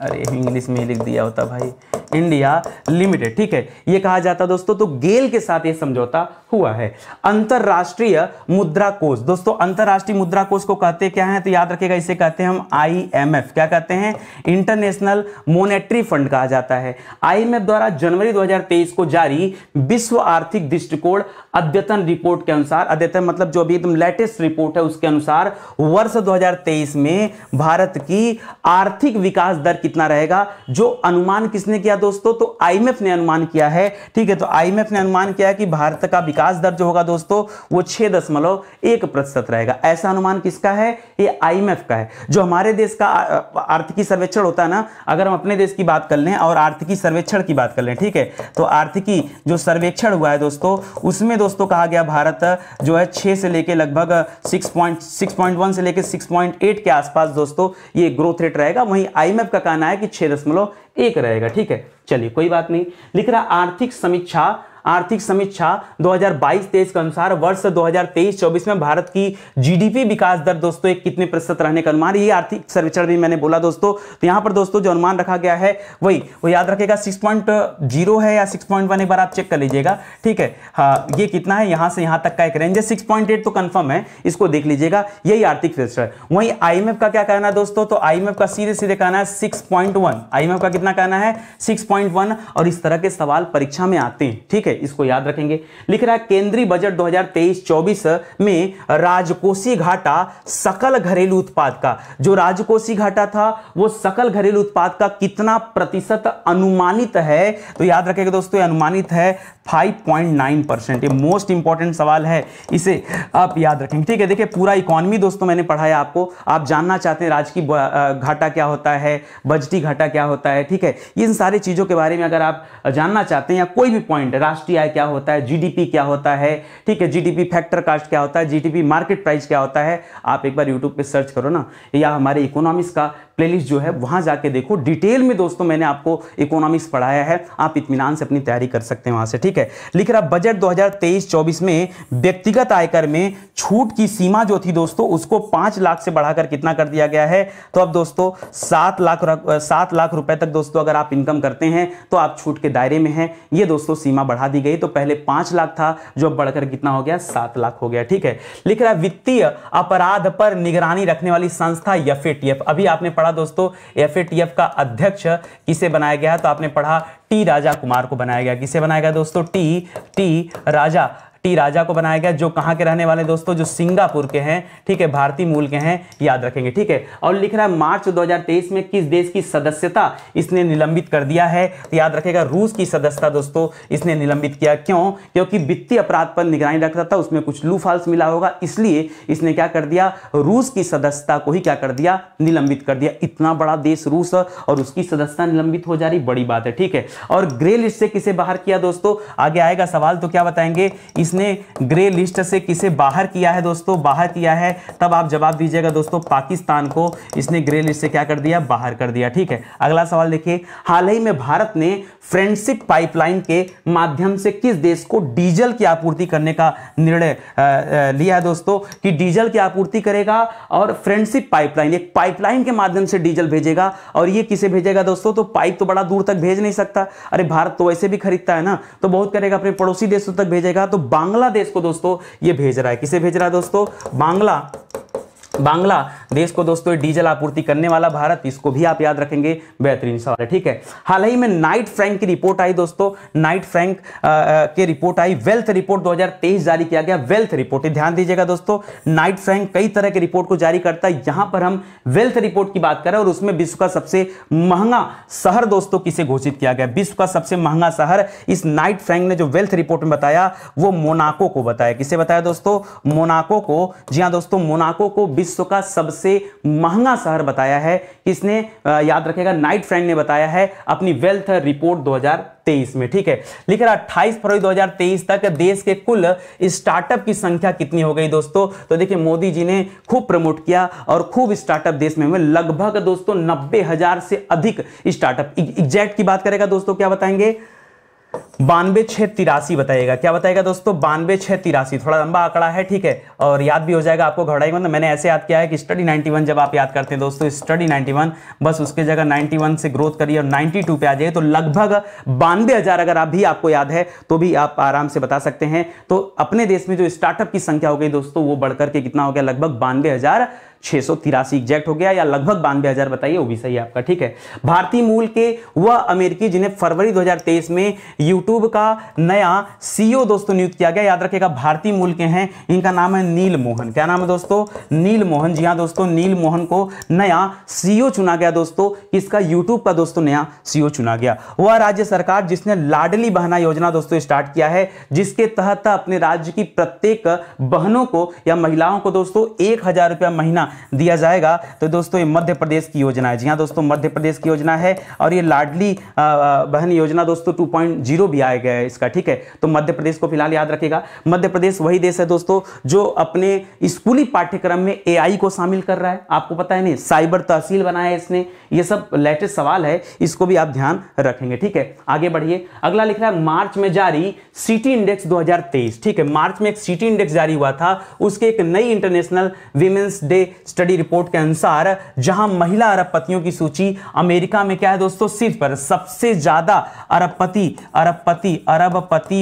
अरे इंग्लिश में लिख दिया होता भाई, इंडिया लिमिटेड, ठीक है, ये कहा जाता दोस्तों। तो गेल के साथ ये समझौता हुआ है। अंतरराष्ट्रीय मुद्रा कोष दोस्तों, अंतरराष्ट्रीय मुद्रा कोष को कहते क्या है? तो याद रखिएगा, इसे कहते हैं हम IMF। क्या कहते हैं? इंटरनेशनल मॉनेटरी फंड कहा जाता है। IMF द्वारा जनवरी 2023 को जारी विश्व आर्थिक दृष्टिकोण अद्यतन रिपोर्ट के अनुसार, अद्यतन मतलब जो अभी एकदम लेटेस्ट रिपोर्ट है, उसके अनुसार वर्ष 2023 में भारत की आर्थिक विकास दर कितना रहेगा? जो अनुमान किसने किया दोस्तों? तो IMF ने अनुमान किया है, ठीक है। तो IMF ने अनुमान किया कि भारत का विकास दर जो होगा दोस्तों, वो 6.1% रहेगा। ऐसा अनुमान किसका है? ये IMF का है। जो हमारे देश का आर्थिकी सर्वेक्षण होता है ना, अगर हम अपने देश की बात कर लें और आर्थिकी सर्वेक्षण की बात कर लें, ठीक है, तो आर्थिकी जो सर्वेक्षण हुआ है दोस्तों, उसमें दोस्तों कहा गया भारत जो है 6 से लेके लगभग 6.1 से लेके 6.8 के आसपास दोस्तों ये ग्रोथ रेट रहेगा। वहीं IMF का कहना है कि 6.1 रहेगा, ठीक है। चलिए कोई बात नहीं। लिख रहा आर्थिक समीक्षा 2022-23 के अनुसार वर्ष 2023-24 में भारत की जीडीपी विकास दर दोस्तों एक कितने प्रतिशत रहने का अनुमान? ये आर्थिक सर्वेक्षण भी मैंने बोला दोस्तों। तो यहां पर दोस्तों जो अनुमान रखा गया है वो याद रखेगा 6.0 है या 6.1, एक बार आप चेक कर लीजिएगा, ठीक है। हाँ, ये कितना है? यहां से यहां तक का एक रेंज है। 6.8 तो कंफर्म है, इसको देख लीजिएगा, यही आर्थिक सर्वेक्षण है। वहीं IMF का क्या कहना है दोस्तों? तो IMF का सीधे कहना है 6.1। IMF का कितना कहना है? 6.1। और इस तरह के सवाल परीक्षा में आते हैं, ठीक है, इसको याद रखेंगे। लिख रहा है केंद्रीय बजट 2023-24 में राजकोषीय घाटा सकल घरेलू उत्पाद का, जो राजकोषीय घाटा था वो सकल घरेलू उत्पाद का कितना प्रतिशत अनुमानित है? तो याद रखेगा दोस्तों, ये अनुमानित है 5.9%। ये मोस्ट इंपॉर्टेंट सवाल है, इसे आप याद रखेंगे, ठीक है। देखिए पूरा इकोनॉमी दोस्तों मैंने पढ़ाया आपको, आप जानना चाहते हैं राजकीय घाटा क्या होता है, बजटी घाटा क्या होता है, ठीक है। इन सारी चीजों के बारे में अगर आप जानना चाहते हैं, या कोई भी पॉइंट, राष्ट्रीय आय क्या होता है, जीडीपी क्या होता है, ठीक है, जीडीपी फैक्टर कास्ट क्या होता है, जीडीपी मार्केट प्राइस क्या होता है, आप एक बार यूट्यूब पे सर्च करो ना, या हमारे इकोनॉमिक्स का प्लेलिस्ट जो है वहां जाके देखो, डिटेल में दोस्तों मैंने आपको इकोनॉमिक्स पढ़ाया है, आप इत्मीनान से अपनी तैयारी कर सकते हैं वहां से, ठीक है। लिख रहा बजट 2023-24 में व्यक्तिगत आयकर में छूट की सीमा जो थी दोस्तों, उसको 5 लाख से बढ़ाकर कितना कर दिया गया है? तो अब दोस्तों 7 लाख रुपए तक दोस्तों अगर आप इनकम करते हैं तो आप छूट के दायरे में हैं। ये दोस्तों सीमा बढ़ा दी गई, तो पहले 5 लाख था, जो अब बढ़कर कितना हो गया? 7 लाख हो गया, ठीक है। लिख रहा वित्तीय अपराध पर निगरानी रखने वाली संस्था FATF। अभी आपने पढ़ा दोस्तों FATF का अध्यक्ष किसे बनाया गया? तो आपने पढ़ा T राजा कुमार को बनाया गया। किसे बनाया गया दोस्तों? टी राजा टी राजा को बनाया गया, जो कहां के रहने वाले दोस्तों, जो सिंगापुर के हैं, ठीक है, भारतीय मूल के हैं, याद रखेंगे, ठीक है। और लिख रहा है मार्च 2023 में किस देश की सदस्यता इसने निलंबित कर दिया है, तो याद रखेगा रूस की सदस्यता दोस्तों इसने निलंबित किया। क्यों? क्योंकि वित्तीय अपराध पर निगरानी रखता था, उसमें कुछ लूफाल्स मिला होगा, इसलिए इसने क्या कर दिया, रूस की सदस्यता को ही क्या कर दिया, निलंबित कर दिया। इतना बड़ा देश रूस और उसकी सदस्यता निलंबित हो जा रही, बड़ी बात है, ठीक है। और ग्रे लिस्ट से किसे बाहर किया दोस्तों, आगे आएगा सवाल तो क्या बताएंगे, इसने ग्रे लिस्ट से किसे बाहर किया है दोस्तों, बाहर किया है, तब आप जवाब दीजिएगा दोस्तों, पाकिस्तान को इसने ग्रे लिस्ट से क्या कर दिया, बाहर कर दिया, ठीक है। अगला सवाल देखिए, हाल ही में भारत ने फ्रेंडशिप पाइपलाइन के माध्यम से किस देश को डीजल की आपूर्ति करने का निर्णय लिया है दोस्तों, कि डीजल की आपूर्ति करेगा और फ्रेंडशिप पाइपलाइन, एक पाइपलाइन के माध्यम से डीजल भेजेगा। और ये किसे भेजेगा दोस्तों, तो पाइप तो बड़ा दूर तक भेज नहीं सकता, अरे भारत तो वैसे भी खरीदता है ना, तो बहुत करेगा, अपने पड़ोसी देशों तक भेजेगा। तो बांग्लादेश को दोस्तों ये भेज रहा है, किसे भेज रहा है दोस्तों, बांग्लादेश को दोस्तों डीजल आपूर्ति करने वाला भारत, इसको भी आप याद रखेंगे, बेहतरीन सवाल है, ठीक है। हाल ही में नाइट फ्रैंक की रिपोर्ट आई दोस्तों, नाइट फ्रैंक की रिपोर्ट आई, वेल्थ रिपोर्ट 2023 जारी किया गया, वेल्थ रिपोर्ट, ध्यान दीजिएगा दोस्तों, नाइट फ्रैंक कई तरह के रिपोर्ट को जारी करता है, यहां पर हम वेल्थ रिपोर्ट की बात करें और उसमें विश्व का सबसे महंगा शहर दोस्तों किसे घोषित किया गया, विश्व का सबसे महंगा शहर इस नाइट फ्रैंक ने जो वेल्थ रिपोर्ट में बताया वो मोनाको को बताया। किसे बताया दोस्तों, मोनाको को। जी हां दोस्तों, मोनाको को विश्व का सबसे महंगा शहर बताया है, किसने, याद रखेगा, नाइट फ्रैंक ने बताया है अपनी वेल्थ रिपोर्ट 2023 में, ठीक है। लिख रहा 28 फरवरी 2023 तक देश के कुल स्टार्टअप की संख्या कितनी हो गई दोस्तों, तो देखिए मोदी जी ने खूब प्रमोट किया और खूब स्टार्टअप देश में हुए, लगभग दोस्तों 90,000 से अधिक स्टार्टअप। एग्जैक्ट की बात करेगा दोस्तों, क्या बताएंगे, 92,683 बताइएगा, क्या बताएगा दोस्तों, 92,683, थोड़ा लंबा आंकड़ा है, ठीक है, और याद भी हो जाएगा आपको, घबराइएगा मतलब, मैंने ऐसे याद किया है कि स्टडी 91 जब आप याद करते हैं दोस्तों, स्टडी 91, बस उसके जगह 91 से ग्रोथ करिए और 92 पे आ जाइए, तो लगभग 92,000 अगर आप भी आपको याद है तो भी आप आराम से बता सकते हैं। तो अपने देश में जो स्टार्टअप की संख्या हो गई दोस्तों वो बढ़कर के कितना हो गया, लगभग 92,683 एग्जैक्ट हो गया, या लगभग 92,000 बताइए, वो भी सही है आपका, ठीक है। भारतीय मूल के वह अमेरिकी जिन्हें फरवरी 2023 में यूट्यूब का नया सीईओ दोस्तों नियुक्त किया गया, याद रखिएगा, भारतीय मूल के हैं, इनका नाम है नील मोहन। क्या नाम है दोस्तों, नील मोहन। जी हां दोस्तों, नील मोहन को नया सीईओ चुना गया दोस्तों, किसका, यूट्यूब का दोस्तों नया सीईओ चुना गया। वह राज्य सरकार जिसने लाडली बहना योजना दोस्तों स्टार्ट किया है, जिसके तहत अपने राज्य की प्रत्येक बहनों को या महिलाओं को दोस्तों 1,000 रुपया महीना दिया जाएगा, तो दोस्तों ये मध्य प्रदेश की योजना है। जी हां दोस्तों, मध्य प्रदेश की योजना है, और ये लाडली बहन योजना दोस्तों 2.0 भी आया गया है इसका, ठीक है। तो मध्य प्रदेश को फिलहाल याद रखेगा। मध्य प्रदेश वही देश है दोस्तों जो अपने स्कूली पाठ्यक्रम में एआई को शामिल कर रहा है, आपको पता है नहीं, साइबर तहसील बनाया है इसने, ये सब लेटेस्ट सवाल है, इसको भी आप ध्यान रखेंगे, ठीक है। आगे बढ़िए, अगला लिख रहा है मार्च में जारी सिटी इंडेक्स 2023, ठीक है, मार्च में एक सिटी इंडेक्स जारी हुआ था, उसके एक नई international women's day study report के अनुसार जहां महिला अरबपतियों की सूची अमेरिका में क्या है दोस्तों, सिर्फ पर सबसे ज्यादा अरबपति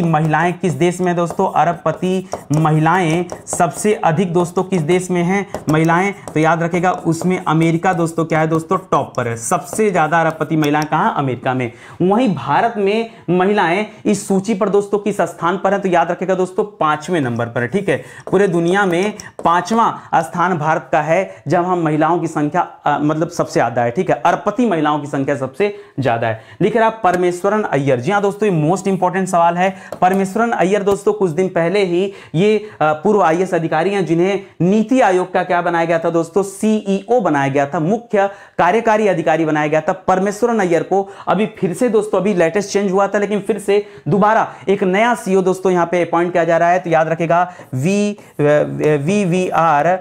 महिलाएं किस देश में दोस्तों, अरबपति महिलाएं सबसे अधिक दोस्तों किस देश में हैं महिलाएं, तो याद रखेगा उसमें अमेरिका दोस्तों क्या है दोस्तों, टॉप पर है, सबसे ज्यादा अरबपति महिलाएं कहां, अमेरिका में। वहीं भारत में महिलाएं इस सूची पर दोस्तों किस स्थान पर है, तो याद रखेगा दोस्तों 5वें नंबर पर है, ठीक है। पूरे दुनिया में 5वां स्थान भारत का है जब हम महिलाओं की संख्या मतलब सबसे ज्यादा है, ठीक है, अरबपति महिलाओं की संख्या सबसे ज्यादा है। लिख रहा परमेश्वरन अय्यर। जी हां दोस्तों, ये मोस्ट इंपॉर्टेंट सवाल है। परमेश्वरन अय्यर दोस्तों कुछ दिन पहले ही ये पूर्व आईएएस अधिकारी हैं जिन्हें नीति आयोग का क्या बनाया गया था दोस्तों, सीईओ बनाया गया था, मुख्य कार्यकारी अधिकारी बनाया गया था। परमेश्वरन अय्यर को अभी फिर से दोस्तों, अभी लेटेस्ट चेंज हुआ था लेकिन फिर से दोबारा एक नया सीईओ दोस्तों यहां पे अपॉइंट किया जा रहा है, तो याद रखेगा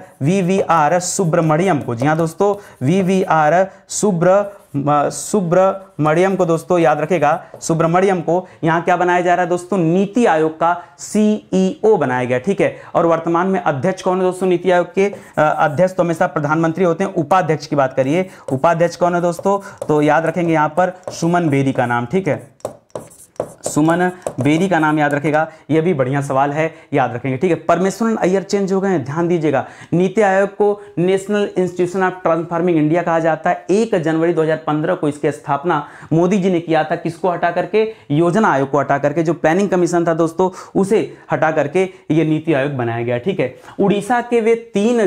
वीवीआर सुब्रमण्यम को। जी हां दोस्तों, वीवीआर सुब्रमण्यम को दोस्तों याद रखेगा, सुब्रमण्यम को यहां क्या बनाया जा रहा है दोस्तों, नीति आयोग का सीईओ बनाया गया, ठीक है। और वर्तमान में अध्यक्ष कौन है दोस्तों, नीति आयोग के अध्यक्ष तो हमेशा प्रधानमंत्री होते हैं। उपाध्यक्ष की बात करिए, उपाध्यक्ष कौन है दोस्तों, तो याद रखेंगे यहां पर सुमन बेरी का नाम, ठीक है, सुमन बेरी का नाम याद रखेगा, यह भी बढ़िया सवाल है, याद रखेंगे। ठीक है, परमेश्वरन अय्यर चेंज हो गए हैं, ध्यान दीजिएगा। नीति आयोग को national institution of transforming India कहा जाता है। 1 जनवरी 2015 को इसकी स्थापना मोदी जी ने किया था। किसको हटा करके? योजना आयोग को हटा करके, जो प्लानिंग कमीशन था दोस्तों उसे हटा करके ये नीति आयोग बनाया गया। ठीक है, उड़ीसा के वे 3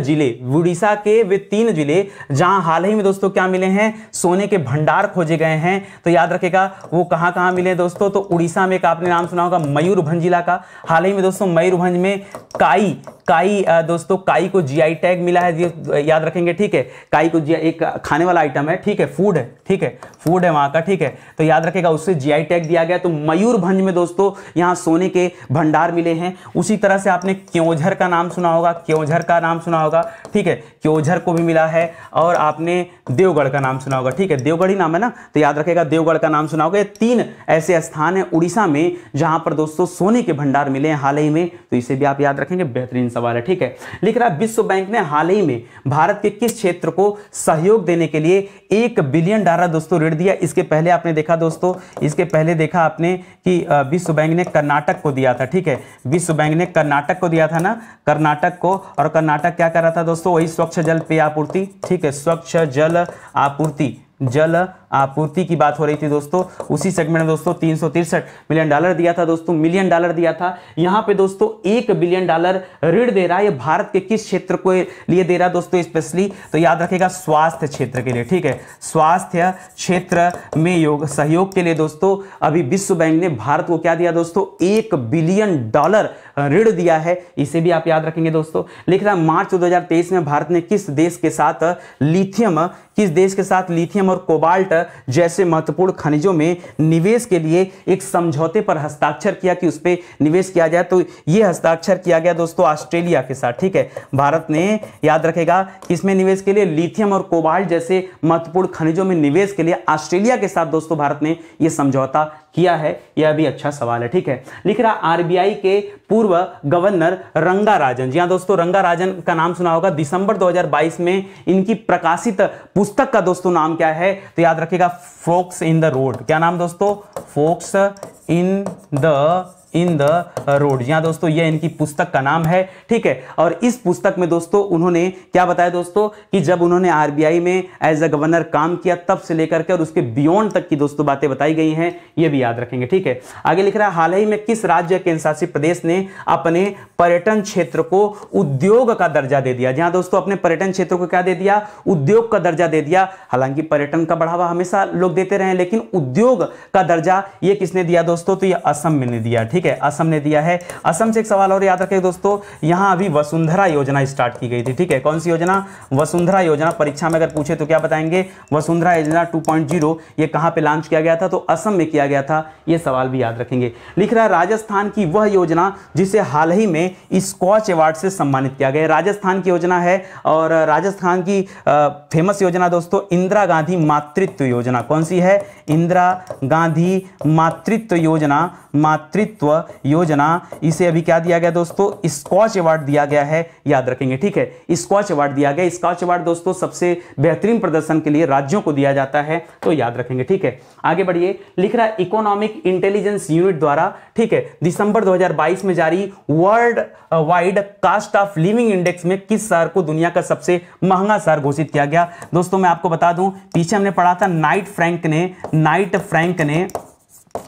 जिले जहां हाल ही में दोस्तों क्या मिले हैं? सोने के भंडार खोजे गए हैं। तो याद रखेगा वो कहां कहां मिले दोस्तों? तो उड़ीसा में एक आपने नाम सुना होगा मयूरभंज जिला का। हाल ही में दोस्तों मयूरभंज में काई दोस्तों काई को जीआई टैग मिला है, याद रखेंगे। ठीक है, काई को एक खाने वाला आइटम है, ठीक है, फूड है, ठीक है, फूड है वहां का। ठीक है, तो याद रखेगा उससे जीआई टैग दिया गया। तो मयूरभंज में दोस्तों यहां सोने के भंडार मिले हैं। उसी तरह से आपने क्योंझर का नाम सुना होगा, क्योंझर का नाम सुना होगा। ठीक है, क्योंझर को भी मिला है। और आपने देवगढ़ का नाम सुना होगा। ठीक है, देवगढ़ ही नाम है ना, तो याद रखेगा देवगढ़ का नाम सुना होगा। ये 3 ऐसे स्थान है उड़ीसा में जहां पर दोस्तों सोने के भंडार मिले हैं हाल ही में, तो इसे भी आप याद रखेंगे, बेहतरीन सवाल है। ठीक है, लिख रहा विश्व बैंक ने हाल ही में भारत के किस क्षेत्र को सहयोग देने के लिए $1 बिलियन दोस्तों ऋण दिया? इसके पहले आपने देखा दोस्तों, इसके पहले देखा आपने कि विश्व बैंक ने कर्नाटक को दिया था। ठीक है, विश्व बैंक ने कर्नाटक को दिया था ना, कर्नाटक को। और कर्नाटक क्या कर रहा था दोस्तों? वही स्वच्छ जल पेय आपूर्ति। ठीक है, स्वच्छ जल आपूर्ति, जल आपूर्ति की बात हो रही थी दोस्तों। उसी सेगमेंट में दोस्तों $363 मिलियन दिया था दोस्तों, मिलियन डॉलर दिया था। यहां पे दोस्तों $1 बिलियन ऋण दे रहा है। ये भारत के किस क्षेत्र को लिए दे रहा है दोस्तों स्पेशली? तो याद रखेगा स्वास्थ्य क्षेत्र के लिए। ठीक है, स्वास्थ्य क्षेत्र में सहयोग के लिए दोस्तों अभी विश्व बैंक ने भारत को क्या दिया दोस्तों? $1 बिलियन ऋण दिया है। इसे भी आप याद रखेंगे दोस्तों। लिख रहा है मार्च 2023 में भारत ने किस देश के साथ लिथियम और कोबाल्ट जैसे महत्वपूर्ण खनिजों में निवेश के लिए एक समझौते पर हस्ताक्षर किया कि उस पर निवेश किया जाए? तो यह हस्ताक्षर किया गया दोस्तों ऑस्ट्रेलिया के साथ। ठीक है, भारत ने याद रखेगा किसमें निवेश के लिए? लिथियम और कोबाल्ट जैसे महत्वपूर्ण खनिजों में निवेश के लिए ऑस्ट्रेलिया के साथ दोस्तों भारत ने यह समझौता किया है। यह भी अच्छा सवाल है। ठीक है, लिख रहा आरबीआई के पूर्व गवर्नर रंगा राजन। जी हां दोस्तों, रंगा राजन का नाम सुना होगा। दिसंबर 2022 में इनकी प्रकाशित पुस्तक का दोस्तों नाम क्या है? तो याद रखिएगा फोक्स इन द रोड। क्या नाम दोस्तों? Folks in the road. जी हां दोस्तों, यह इनकी पुस्तक का नाम है। ठीक है, और इस पुस्तक में दोस्तों उन्होंने क्या बताया दोस्तों कि जब उन्होंने आरबीआई में एज अ गवर्नर काम किया तब से लेकर के और उसके बियॉन्ड तक की दोस्तों बातें बताई गई हैं। यह भी याद रखेंगे। ठीक है, आगे लिख रहा है हाल ही में किस राज्य केंद्र शासित प्रदेश ने अपने पर्यटन क्षेत्र को उद्योग का दर्जा दे दिया? जहां दोस्तों अपने पर्यटन क्षेत्र को क्या दे दिया? उद्योग का दर्जा दे दिया। हालांकि पर्यटन का बढ़ावा हमेशा लोग देते रहे, लेकिन उद्योग का दर्जा ये किसने दिया दोस्तों? तो ये असम में ने दिया। ठीक है, असम ने दिया है। असम से एक सवाल और याद रखें दोस्तों, यहां अभी वसुंधरा योजना स्टार्ट की गई थी। ठीक है, कौन सी योजना? वसुंधरा योजना। परीक्षा में अगर पूछे तो क्या बताएंगे? वसुंधरा योजना 2.0 ये कहां पे लॉन्च किया गया था? तो असम में किया गया था। ये सवाल भी याद रखेंगे। लिख रहा है राजस्थान की वह योजना जिसे हाल ही में स्कॉच अवार्ड से सम्मानित किया गया। राजस्थान की योजना है और राजस्थान की फेमस योजना दोस्तों इंदिरा गांधी मातृत्व योजना। कौन सी है? इंदिरा गांधी मातृत्व योजना। इसे अभी क्या दिया गया दोस्तों? स्कॉच अवार्ड दिया गया है, याद रखेंगे। ठीक है, स्कॉच अवार्ड दिया गया। स्कॉच अवार्ड दोस्तों सबसे बेहतरीन प्रदर्शन के लिए राज्यों को दिया जाता है, तो याद रखेंगे। ठीक है, आगे बढ़िए। लिख रहा है इकोनॉमिक इंटेलिजेंस यूनिट द्वारा, ठीक है, दिसंबर 2022 में जारी world wide cost of living index में किस शहर को दुनिया का सबसे महंगा शहर घोषित किया गया? दोस्तों मैं आपको बता दूं, पीछे हमने पढ़ा था नाइट फ्रैंक ने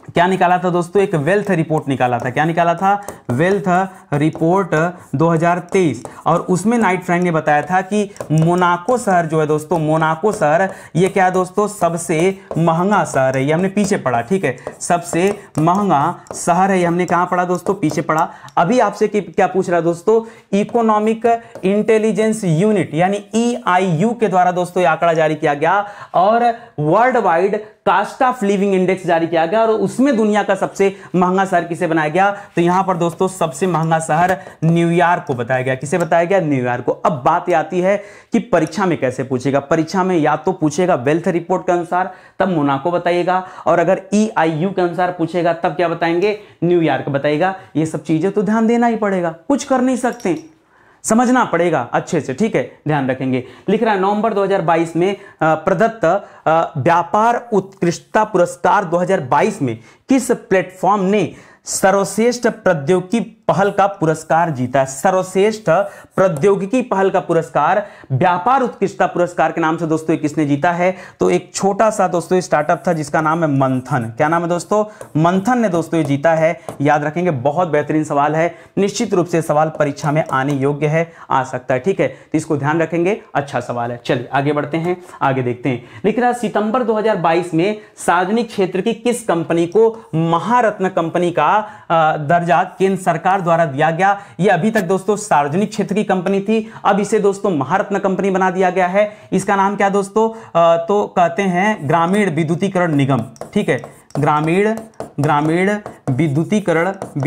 क्या निकाला था दोस्तों? एक वेल्थ रिपोर्ट निकाला था। क्या निकाला था? Wealth report 2023। और उसमें नाइट फ्रैंक ने बताया था कि मोनाको शहर जो है दोस्तों, मोनाको शहर ये क्या है दोस्तों? सबसे महंगा शहर है। ये हमने पीछे पढ़ा। ठीक है, सबसे महंगा शहर है, ये हमने कहां पढ़ा दोस्तों? पीछे पढ़ा। अभी आपसे क्या पूछ रहा है दोस्तों? इकोनॉमिक इंटेलिजेंस यूनिट यानी EIU के द्वारा दोस्तों ये आंकड़ा जारी किया गया और world wide cost of living index जारी किया गया और उसमें दुनिया का सबसे महंगा शहर किसे बनाया गया? तो यहां पर दोस्तों सबसे महंगा शहर न्यूयॉर्क को बताया गया। किसे बताया गया? न्यूयॉर्क को। अब बात आती है कि परीक्षा में कैसे पूछेगा। परीक्षा में या तो पूछेगा वेल्थ रिपोर्ट के अनुसार, तब मोनाको बताइएगा, और अगर EIU के अनुसार पूछेगा तब क्या बताएंगे? न्यूयॉर्क बताएगा। ये सब चीजें तो ध्यान देना ही पड़ेगा, कुछ कर नहीं सकते। समझना पड़ेगा अच्छे से, ठीक है, ध्यान रखेंगे। लिख रहा है नवंबर 2022 में प्रदत्त व्यापार उत्कृष्टता पुरस्कार 2022 में किस प्लेटफॉर्म ने सर्वश्रेष्ठ प्रौद्योगिकी पहल का पुरस्कार जीता है? सर्वश्रेष्ठ प्रौद्योगिकी पहल का पुरस्कार व्यापार उत्कृष्टता पुरस्कार के नाम से दोस्तों किसने जीता है? तो एक छोटा सा दोस्तों स्टार्टअप था जिसका नाम है मंथन। क्या नाम है दोस्तों? मंथन ने दोस्तों ये जीता है। याद रखेंगे, बहुत बेहतरीन सवाल है, निश्चित रूप से सवाल परीक्षा में आने योग्य है, आ सकता है, ठीक है, तो इसको ध्यान रखेंगे, अच्छा सवाल है। चलिए आगे बढ़ते हैं, आगे देखते हैं। लिख रहा सितंबर 2022 में सार्वजनिक क्षेत्र की किस कंपनी को महारत्न कंपनी का दर्जा केंद्र सरकार द्वारा दिया गया? ये अभी तक दोस्तों सार्वजनिक क्षेत्र की कंपनी थी, अब इसे दोस्तों महारत्न कंपनी बना दिया गया है। इसका नाम क्या दोस्तों? तो कहते हैं ग्रामीण विद्युतीकरण निगम, ठीक है, ग्रामीण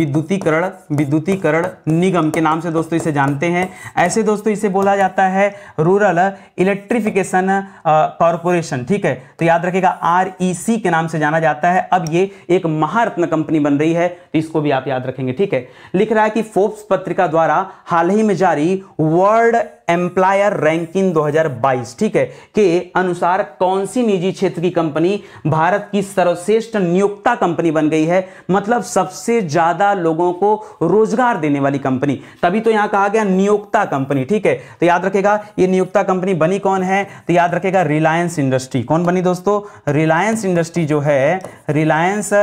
विद्युतीकरण निगम के नाम से दोस्तों इसे जानते हैं। ऐसे दोस्तों इसे बोला जाता है रूरल इलेक्ट्रिफिकेशन कॉर्पोरेशन, ठीक है, तो याद रखिएगा REC के नाम से जाना जाता है। अब ये एक महारत्न कंपनी बन रही है, तो इसको भी आप याद रखेंगे, ठीक है। लिख रहा है कि फोर्ब्स पत्रिका द्वारा हाल ही में जारी वर्ल्ड एम्प्लॉयर रैंकिंग 2022, ठीक है, के अनुसार कौन सी निजी क्षेत्र की कंपनी भारत की सर्वश्रेष्ठ नियोक्ता कंपनी बन गई है? मतलब सबसे ज्यादा लोगों को रोजगार देने वाली कंपनी, तभी तो यहां कहा गया नियोक्ता कंपनी, ठीक है। तो याद रखेगा ये नियोक्ता कंपनी बनी कौन है? तो याद रखेगा रिलायंस इंडस्ट्री। कौन बनी दोस्तों? रिलायंस इंडस्ट्री जो है, रिलायंस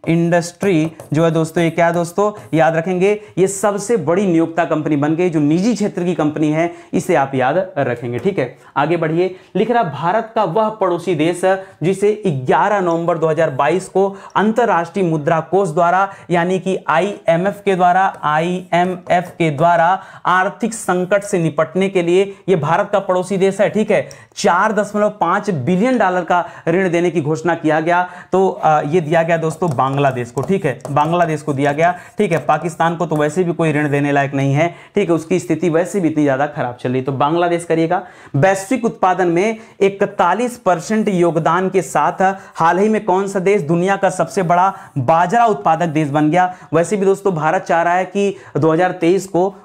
इंडस्ट्री जो है दोस्तों, ये क्या है दोस्तों? याद रखेंगे, ये सबसे बड़ी नियोक्ता कंपनी बन गई, जो निजी क्षेत्र की कंपनी है, इसे आप याद रखेंगे, ठीक है। आगे बढ़िए। लिख रहा भारत का वह पड़ोसी देश जिसे 11 नवंबर 2022 को अंतरराष्ट्रीय मुद्रा कोष द्वारा यानी कि IMF के द्वारा आर्थिक संकट से निपटने के लिए ये भारत का पड़ोसी देश है, ठीक है। $4.5 बिलियन का ऋण देने की घोषणा किया गया, तो ये दिया गया दोस्तों बांग्लादेश को, ठीक है, बांग्लादेश को दिया गया, ठीक है। पाकिस्तान को तो वैसे भी कोई ऋण देने लायक नहीं है, ठीक है, उसकी स्थिति वैसे भी इतनी ज्यादा खराब चल रही, तो बांग्लादेश करिएगा। वैश्विक उत्पादन में 41% योगदान के साथ हाल ही में कौन सा देश दुनिया का सबसे बड़ा बाजरा उत्पादक देश बन गया? वैसे भी दोस्तों भारत चाह रहा है कि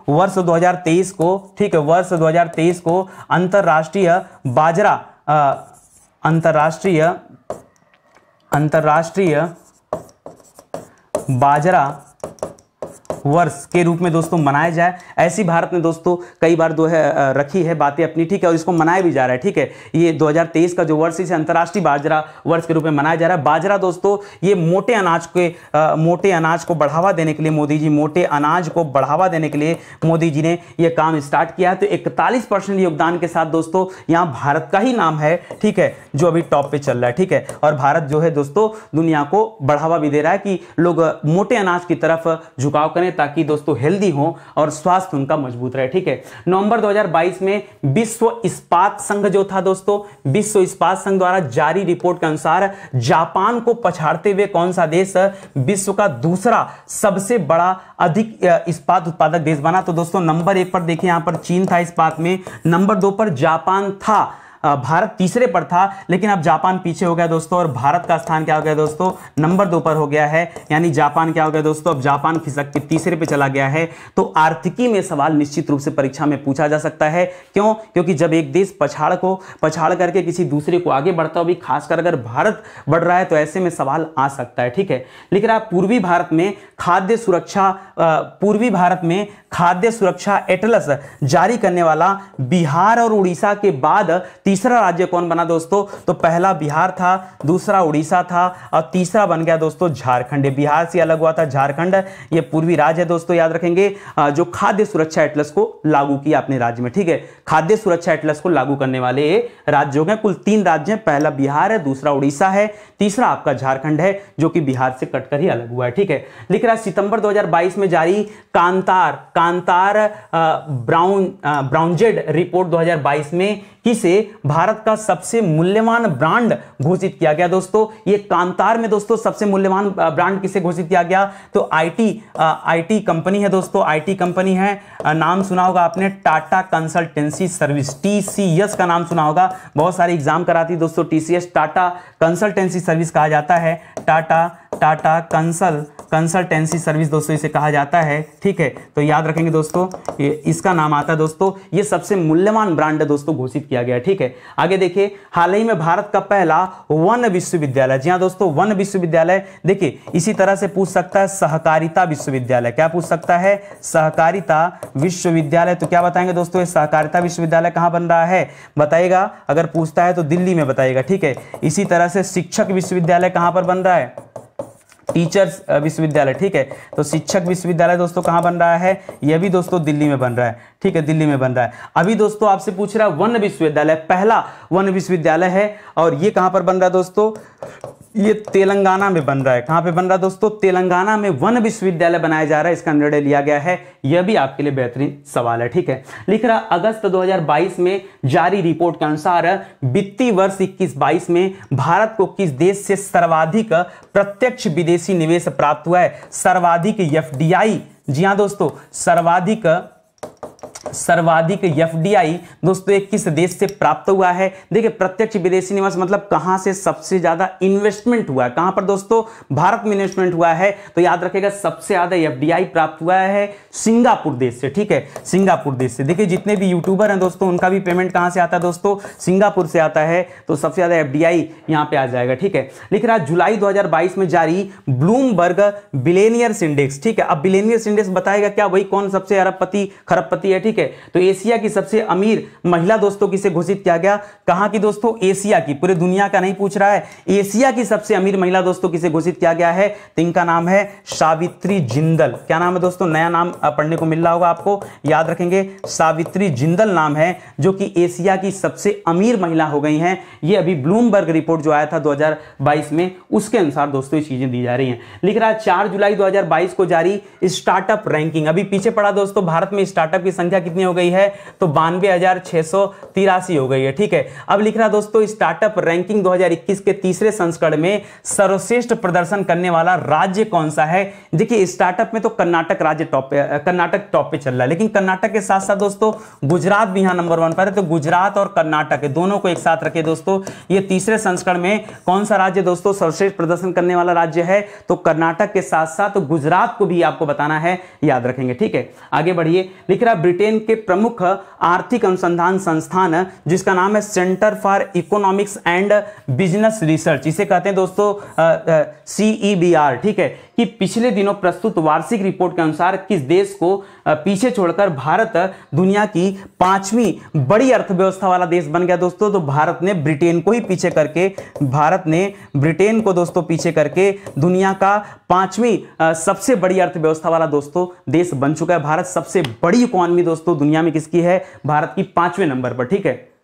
वर्ष 2023 को, ठीक है, वर्ष 2023 को अंतरराष्ट्रीय बाजरा वर्ष के रूप में दोस्तों मनाया जाए। ऐसी भारत ने दोस्तों कई बार रखी है बातें अपनी, ठीक है, और इसको मनाया भी जा रहा है, ठीक है। ये 2023 का जो वर्ष, इसे अंतर्राष्ट्रीय बाजरा वर्ष के रूप में मनाया जा रहा है। बाजरा दोस्तों ये मोटे अनाज को बढ़ावा देने के लिए मोदी जी ने ये काम स्टार्ट किया है। तो 41% योगदान के साथ दोस्तों यहाँ भारत का ही नाम है, ठीक है, जो अभी टॉप पे चल रहा है, ठीक है। और भारत जो है दोस्तों दुनिया को बढ़ावा भी दे रहा है कि लोग मोटे अनाज की तरफ झुकाव करें, ताकि दोस्तों हेल्दी हो और स्वास्थ्य उनका मजबूत रहे, ठीक है। नवंबर 2022 में विश्व इस्पात संघ जो था दोस्तों, विश्व इस्पात संघ द्वारा जारी रिपोर्ट के अनुसार जापान को पछाड़ते हुए कौन सा देश विश्व का दूसरा सबसे बड़ा अधिक इस्पात उत्पादक देश बना? तो दोस्तों नंबर 1 पर देखिए, यहां पर चीन था इस्पात में, नंबर 2 पर जापान था, भारत तीसरे पर था, लेकिन अब जापान पीछे हो गया दोस्तों, और भारत का स्थान क्या हो गया दोस्तों? नंबर 2 पर हो गया है, यानी जापान क्या हो गया दोस्तों? अब जापान खिसक के तीसरे पे चला गया है। तो आर्थिकी में सवाल निश्चित रूप से परीक्षा में पूछा जा सकता है। क्यों? क्योंकि जब एक देश पछाड़ करके किसी दूसरे को आगे बढ़ता हो, भी खासकर अगर भारत बढ़ रहा है, तो ऐसे में सवाल आ सकता है, ठीक है। लिख रहा है पूर्वी भारत में खाद्य सुरक्षा एटलस जारी करने वाला बिहार और उड़ीसा के बाद तीसरा राज्य कौन बना दोस्तों? तो पहला बिहार था, दूसरा उड़ीसा था, और तीसरा बन गया दोस्तों झारखंड। बिहार से अलग हुआ था झारखंड, ये पूर्वी राज्य है दोस्तों, याद रखेंगे, जो खाद्य सुरक्षा एटलस को लागू किया अपने राज्य में, ठीक है। खाद्य सुरक्षा एटलस को लागू करने वाले राज्य हो गए, कुल 3 राज्य हैं, पहला बिहार है, दूसरा उड़ीसा है, तीसरा आपका झारखंड है, जो कि बिहार से कटकर ही अलग हुआ है, ठीक है। लिख रहा सितंबर 2022 में जारी कांतार ब्राउनजेड रिपोर्ट 2022 में किसे भारत का सबसे मूल्यवान ब्रांड घोषित किया गया दोस्तों? ये कांतार में दोस्तों सबसे मूल्यवान ब्रांड किसे घोषित किया गया? तो आईटी कंपनी है दोस्तों, आईटी कंपनी है, नाम सुना होगा आपने, टाटा कंसल्टेंसी सर्विस, TCS का नाम सुना होगा, बहुत सारे एग्जाम कराती दोस्तों TCS, टाटा कंसल्टेंसी सर्विस कहा जाता है, टाटा कंसल्टेंसी सर्विस दोस्तों इसे कहा जाता है, ठीक है। तो याद रखेंगे दोस्तों, इसका नाम आता है दोस्तों, ये सबसे मूल्यवान ब्रांड है दोस्तों, घोषित किया गया, ठीक है। आगे देखिए, हाल ही में भारत का पहला वन विश्वविद्यालय, जी हाँ दोस्तों, वन विश्वविद्यालय। देखिए इसी तरह से पूछ सकता है सहकारिता विश्वविद्यालय, क्या पूछ सकता है, सहकारिता विश्वविद्यालय। तो क्या बताएंगे दोस्तों, ये सहकारिता विश्वविद्यालय कहां बन रहा है, बताइएगा। अगर पूछता है तो दिल्ली में बताइएगा, ठीक है। इसी तरह से शिक्षक विश्वविद्यालय कहां पर बन रहा है, टीचर्स विश्वविद्यालय, ठीक है। तो शिक्षक विश्वविद्यालय दोस्तों कहां बन रहा है, यह भी दोस्तों दिल्ली में बन रहा है, ठीक है, दिल्ली में बन रहा है। अभी दोस्तों आपसे पूछ रहा है वन विश्वविद्यालय, पहला वन विश्वविद्यालय है, और ये कहां पर बन रहा है दोस्तों, ये तेलंगाना में बन रहा है। कहां पे बन रहा है दोस्तों, तेलंगाना में वन विश्वविद्यालय बनाया जा रहा है, इसका निर्णय लिया गया है। यह भी आपके लिए बेहतरीन सवाल है, ठीक है। लिख रहा अगस्त 2022 में जारी रिपोर्ट के अनुसार वित्तीय वर्ष 21-22 में भारत को किस देश से सर्वाधिक प्रत्यक्ष विदेशी निवेश प्राप्त हुआ है, सर्वाधिक एफडीआई, जी हां दोस्तों, सर्वाधिक एफडीआई दोस्तों एक किस देश से प्राप्त हुआ है। देखिए प्रत्यक्ष विदेशी निवेश मतलब कहां से सबसे ज्यादा इन्वेस्टमेंट हुआ है, कहां पर दोस्तों, भारत में इन्वेस्टमेंट हुआ है। तो याद रखिएगा सबसे ज्यादा एफडीआई प्राप्त हुआ है सिंगापुर देश से, ठीक है, सिंगापुर देश से। देखिए जितने भी यूट्यूबर हैं दोस्तों, उनका भी पेमेंट कहां से आता है दोस्तों, सिंगापुर से आता है। तो सबसे ज्यादा एफडीआई यहां पे आ जाएगा, ठीक है। लिख रहा जुलाई 2022 में जारी ब्लूमबर्ग बिलियनियर्स इंडेक्स, ठीक है। अब बिलियनियर्स इंडेक्स बताएगा क्या, वही कौन सबसे अरबपति खरबपति है, ठीक है। तो एशिया की सबसे अमीर महिला दोस्तों किसे घोषित किया गया, कहां की दोस्तों, एशिया की, पूरे दुनिया का नहीं पूछ रहा है, एशिया की सबसे अमीर महिला दोस्तों किसे घोषित किया गया है, तो इनका नाम है सावित्री जिंदल। क्या नाम है दोस्तों, नया नाम पढ़ने को मिल रहा होगा आपको, याद रखेंगे, सावित्री जिंदल नाम है, जो कि एशिया की सबसे अमीर महिला हो गई हैं। ये अभी ब्लूमबर्ग रिपोर्ट जो आया था 2022 में, उसके अनुसार दोस्तों ये चीजें दी जा रही हैं। लिख रहा है 4 जुलाई 2022 को जारी स्टार्टअप रैंकिंग, अभी पीछे पड़ा दोस्तों, भारत में स्टार्टअप की संख्या कितनी हो गई है, तो 92,683 हो गई है, ठीक है। अब लिख रहा दोस्तों स्टार्टअप रैंकिंग 2021 के तीसरे संस्करण में सर्वश्रेष्ठ प्रदर्शन करने वाला राज्य कौन सा है। देखिए स्टार्टअप में तो कर्नाटक राज्य टॉप पे, कर्नाटक टॉप पे चल रहा है, लेकिन कर्नाटक के साथ साथ दोस्तों गुजरात भी यहां नंबर 1 पर है। तो गुजरात और कर्नाटक है, दोनों को एक साथ रखे दोस्तों। ये तीसरे संस्करण में कौन सा राज्य दोस्तों सर्वश्रेष्ठ प्रदर्शन करने वाला राज्य है, तो कर्नाटक के साथ साथ गुजरात को भी आपको बताना है, याद रखेंगे, ठीक है। आगे बढ़िए, लिख रहा ब्रिटेन के प्रमुख आर्थिक अनुसंधान संस्थान जिसका नाम है centre for economics and business research, इसे कहते हैं दोस्तों CEBR, ठीक है, कि पिछले दिनों प्रस्तुत वार्षिक रिपोर्ट के अनुसार किस देश को पीछे छोड़कर भारत दुनिया की 5वीं बड़ी अर्थव्यवस्था वाला देश बन गया दोस्तों। तो भारत ने ब्रिटेन को ही पीछे करके, भारत ने ब्रिटेन को दोस्तों पीछे करके दुनिया का 5वीं सबसे बड़ी अर्थव्यवस्था वाला दोस्तों देश बन चुका है। भारत सबसे बड़ी इकोनॉमी दोस्तों दुनिया में किसकी है, भारत की 5वें नंबर पर, ठीक है।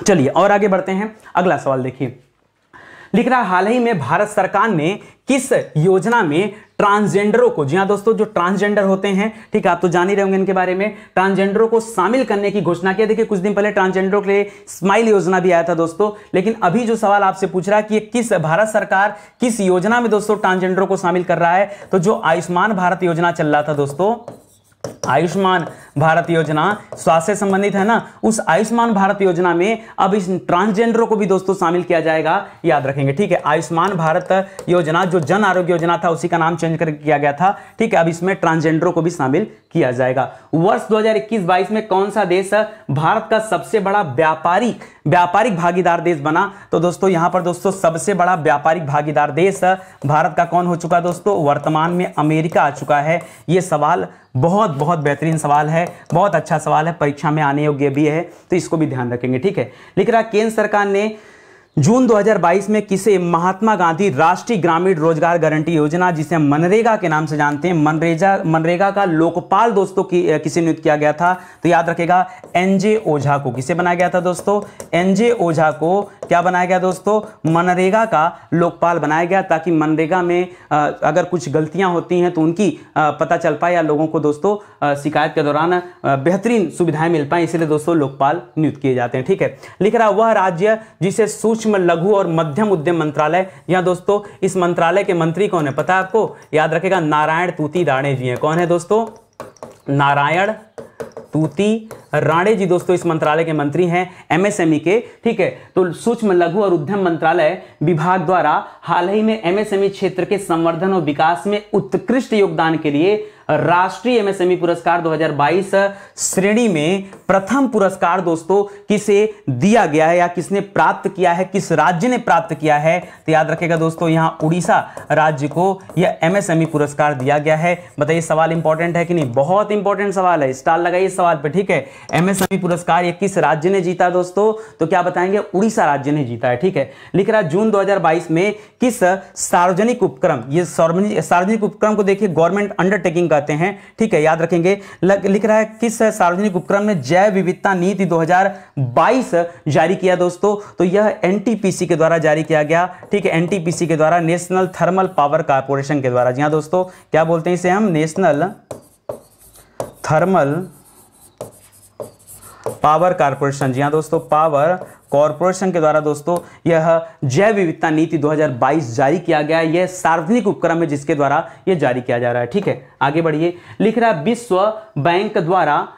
चलिए और आगे बढ़ते हैं, अगला सवाल देखिए। लिख रहा हाल ही में भारत सरकार ने किस योजना में ट्रांसजेंडरों को, जी हां दोस्तों, जो ट्रांसजेंडर होते हैं, ठीक है, आप तो जान ही रहे होंगे इनके बारे में, ट्रांसजेंडरों को शामिल करने की घोषणा की। देखिए कुछ दिन पहले ट्रांसजेंडरों के लिए स्माइल योजना भी आया था दोस्तों, लेकिन अभी जो सवाल आपसे पूछ रहा है कि किस भारत सरकार किस योजना में दोस्तों ट्रांसजेंडरों को शामिल कर रहा है, तो जो आयुष्मान भारत योजना चल रहा था दोस्तों, आयुष्मान भारत योजना स्वास्थ्य से संबंधित है ना, उस आयुष्मान भारत योजना में अब इस ट्रांसजेंडरों को भी दोस्तों शामिल किया जाएगा, याद रखेंगे, ठीक है। आयुष्मान भारत योजना जो जन आरोग्य योजना था उसी का नाम चेंज कर किया गया था, ठीक है। अब इसमें ट्रांसजेंडरों को भी शामिल किया जाएगा। वर्ष 2021-22 में कौन सा देश भारत का सबसे बड़ा व्यापारिक भागीदार देश बना, तो दोस्तों यहां पर दोस्तों सबसे बड़ा व्यापारिक भागीदार देश भारत का कौन हो चुका दोस्तों, वर्तमान में अमेरिका आ चुका है। यह सवाल बहुत बहुत बेहतरीन सवाल है, बहुत अच्छा सवाल है, परीक्षा में आने योग्य भी है, तो इसको भी ध्यान रखेंगे, ठीक है। लिख रहा केंद्र सरकार ने जून 2022 में किसे महात्मा गांधी राष्ट्रीय ग्रामीण रोजगार गारंटी योजना, जिसे हम मनरेगा के नाम से जानते हैं, मनरेगा का लोकपाल दोस्तों किसे नियुक्त किया गया था, तो याद रखेगा NJ ओझा को। किसे बनाया गया था दोस्तों, NJ ओझा को क्या बनाया गया दोस्तों, मनरेगा का लोकपाल बनाया गया, ताकि मनरेगा में अगर कुछ गलतियां होती हैं तो उनकी पता चल पाए, या लोगों को दोस्तों शिकायत के दौरान बेहतरीन सुविधाएं मिल पाए, इसलिए दोस्तों लोकपाल नियुक्त किए जाते हैं, ठीक है। लिख रहा वह राज्य जिसे सूक्ष्म लघु और मध्यम उद्यम मंत्रालय, यहां दोस्तों इस मंत्रालय के मंत्री कौन है पता है आपको, याद रखेगा नारायण तूती दाणे जी हैं। कौन है दोस्तों, नारायण तूती राणे जी दोस्तों इस मंत्रालय के मंत्री हैं एमएसएमई के, ठीक है। तो सूक्ष्म लघु और उद्यम मंत्रालय विभाग द्वारा हाल ही में एमएसएमई क्षेत्र के संवर्धन और विकास में उत्कृष्ट योगदान के लिए राष्ट्रीय एमएसएमई पुरस्कार 2022 श्रेणी में प्रथम पुरस्कार दोस्तों किसे दिया गया है या किसने प्राप्त किया है, किस राज्य ने प्राप्त किया है? तो याद रखिएगा दोस्तों, यहां उड़ीसा राज्य को यह एमएसएमई पुरस्कार दिया गया है। बताइए सवाल इंपॉर्टेंट है कि नहीं? बहुत इंपॉर्टेंट सवाल है, स्टार लगाइए इस सवाल पे, ठीक है। एमएसएमई पुरस्कार ये किस राज्य ने जीता दोस्तों? तो क्या बताएंगे? उड़ीसा राज्य ने जीता है, ठीक है। लिख रहा जून 2022 में किस सार्वजनिक उपक्रम, ये सार्वजनिक उपक्रम को देखिए गवर्नमेंट अंडरटेकिंग कहते हैं, ठीक है, याद रखेंगे। लिख रहा है किस सार्वजनिक उपक्रम में जैव विविधता नीति 2022 जारी किया दोस्तों? तो यह एनटीपीसी के द्वारा जारी किया गया, ठीक है। एनटीपीसी के द्वारा, नेशनल थर्मल पावर कॉर्पोरेशन के द्वारा। जी हाँ दोस्तों, क्या बोलते हैं इसे हम? National thermal power corporation. जी हाँ दोस्तों, पावर कॉर्पोरेशन के द्वारा दोस्तों यह जैव विविधता नीति 2022 जारी किया गया। यह सार्वजनिक उपक्रम है जिसके द्वारा यह जारी किया जा रहा है, ठीक है। आगे बढ़िए। लिख रहा है विश्व बैंक द्वारा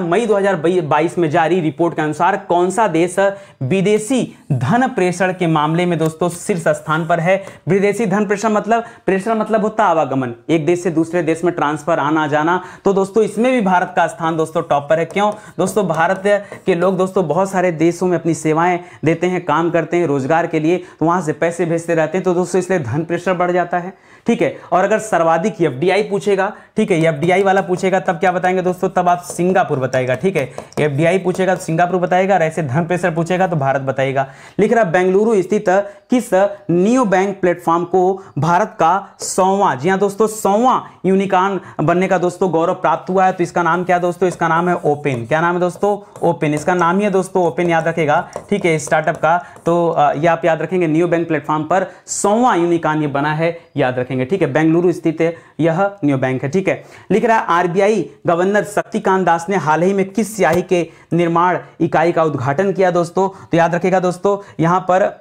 मई 2022 में जारी रिपोर्ट के अनुसार कौन सा देश विदेशी धन प्रेषण के मामले में दोस्तों शीर्ष स्थान पर है? विदेशी धन प्रेषण मतलब होता है आवागमन, एक देश से दूसरे देश में ट्रांसफर, आना जाना। तो दोस्तों इसमें भी भारत का स्थान दोस्तों टॉप पर है। क्यों दोस्तों? भारत के लोग दोस्तों बहुत सारे देशों में अपनी सेवाएं देते हैं, काम करते हैं रोजगार के लिए, तो वहां से पैसे भेजते रहते हैं, तो दोस्तों इसलिए धन प्रेषण बढ़ जाता है, ठीक है। और अगर सर्वाधिक एफडीआई पूछेगा, ठीक है, एफडीआई वाला पूछेगा तब क्या बताएंगे दोस्तों? तब आप सिंगापुर बताएगा, ठीक है। एफडीआई पूछेगा तो सिंगापुर बताएगा, और ऐसे धन प्रेषण पूछेगा तो भारत बताएगा। लिख रहा बेंगलुरु स्थित किस नियो बैंक प्लेटफॉर्म को भारत का 100वां, जी हाँ दोस्तों, 100वां यूनिकॉर्न बनने का दोस्तों गौरव प्राप्त हुआ है। तो इसका नाम क्या दोस्तों? इसका नाम है ओपन। क्या नाम है दोस्तों? ओपन। इसका नाम ही है दोस्तों ओपन, याद रखेगा, ठीक है, स्टार्टअप का। तो ये आप याद रखेंगे, नियो बैंक प्लेटफॉर्म पर 100वां यूनिकॉर्न ये बना है, याद रखेंगे, ठीक है। बेंगलुरु स्थित यह नियो बैंक है, ठीक है। लिख रहा है आरबीआई गवर्नर शक्तिकांत दास ने हाल ही में किस स्याही के निर्माण इकाई का उद्घाटन किया दोस्तों? तो याद रखेगा दोस्तों, यहां पर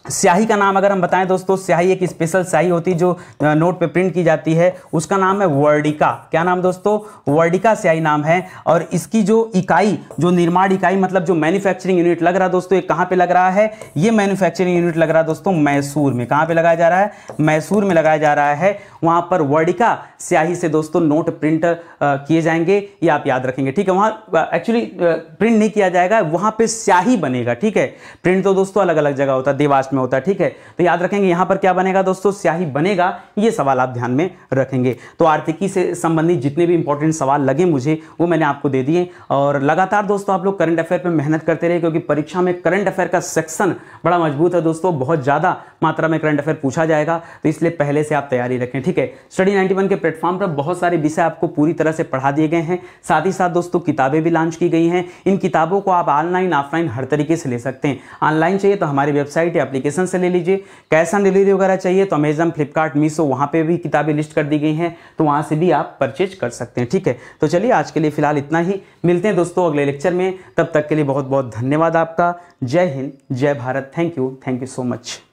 स्याही का नाम अगर हम बताएं दोस्तों, स्याही एक स्पेशल स्याही होती है जो नोट पे प्रिंट की जाती है, उसका नाम है वर्डिका। क्या नाम दोस्तों? वर्डिका स्याही नाम है। और इसकी जो इकाई, जो निर्माण इकाई मतलब जो मैन्युफैक्चरिंग यूनिट लग रहा है दोस्तों, ये कहां पे लग रहा है? ये मैन्युफैक्चरिंग यूनिट लग रहा है दोस्तों मैसूर में। कहां पे लगाया जा रहा है? मैसूर में लगाया जा रहा है। वहां पर वर्डिका स्याही से दोस्तों नोट प्रिंट किए जाएंगे, ये आप याद रखेंगे, ठीक है। वहां एक्चुअली प्रिंट नहीं किया जाएगा, वहां पे स्याही बनेगा, ठीक है। प्रिंट तो दोस्तों अलग अलग जगह होता है, देवास में होता है, ठीक है। तो याद रखेंगे यहां पर क्या बनेगा दोस्तों? स्याही बनेगा। ये सवाल आप ध्यान में रखेंगे। तो आर्थिकी से संबंधित जितने भी इंपॉर्टेंट सवाल लगे मुझे, वो मैंने आपको दे दिए। और लगातार दोस्तों आप लोग करंट अफेयर पे मेहनत करते रहे, क्योंकि परीक्षा में करंट अफेयर का सेक्शन बड़ा मजबूत है दोस्तों, बहुत ज्यादा मात्रा में करंट अफेयर पूछा जाएगा, तो इसलिए पहले से आप तैयारी रखें, ठीक है। स्टडी 91 के प्लेटफॉर्म पर बहुत सारे विषय आपको पूरी तरह से पढ़ा दिए गए हैं। साथ ही साथ दोस्तों किताबें भी लॉन्च की गई हैं। इन किताबों को आप ऑनलाइन ऑफलाइन हर तरीके से ले सकते हैं। ऑनलाइन चाहिए तो हमारी वेबसाइट या एप्लीकेशन से ले लीजिए। कैश ऑन डिलीवरी वगैरह चाहिए तो अमेजन, फ्लिपकार्ट, मीशो, वहां पे भी किताबें लिस्ट कर दी गई हैं, तो वहां से भी आप परचेज कर सकते हैं, ठीक है। तो चलिए आज के लिए फिलहाल इतना ही, मिलते हैं दोस्तों अगले लेक्चर में। तब तक के लिए बहुत बहुत धन्यवाद आपका। जय हिंद, जय Bharat. Thank you so much.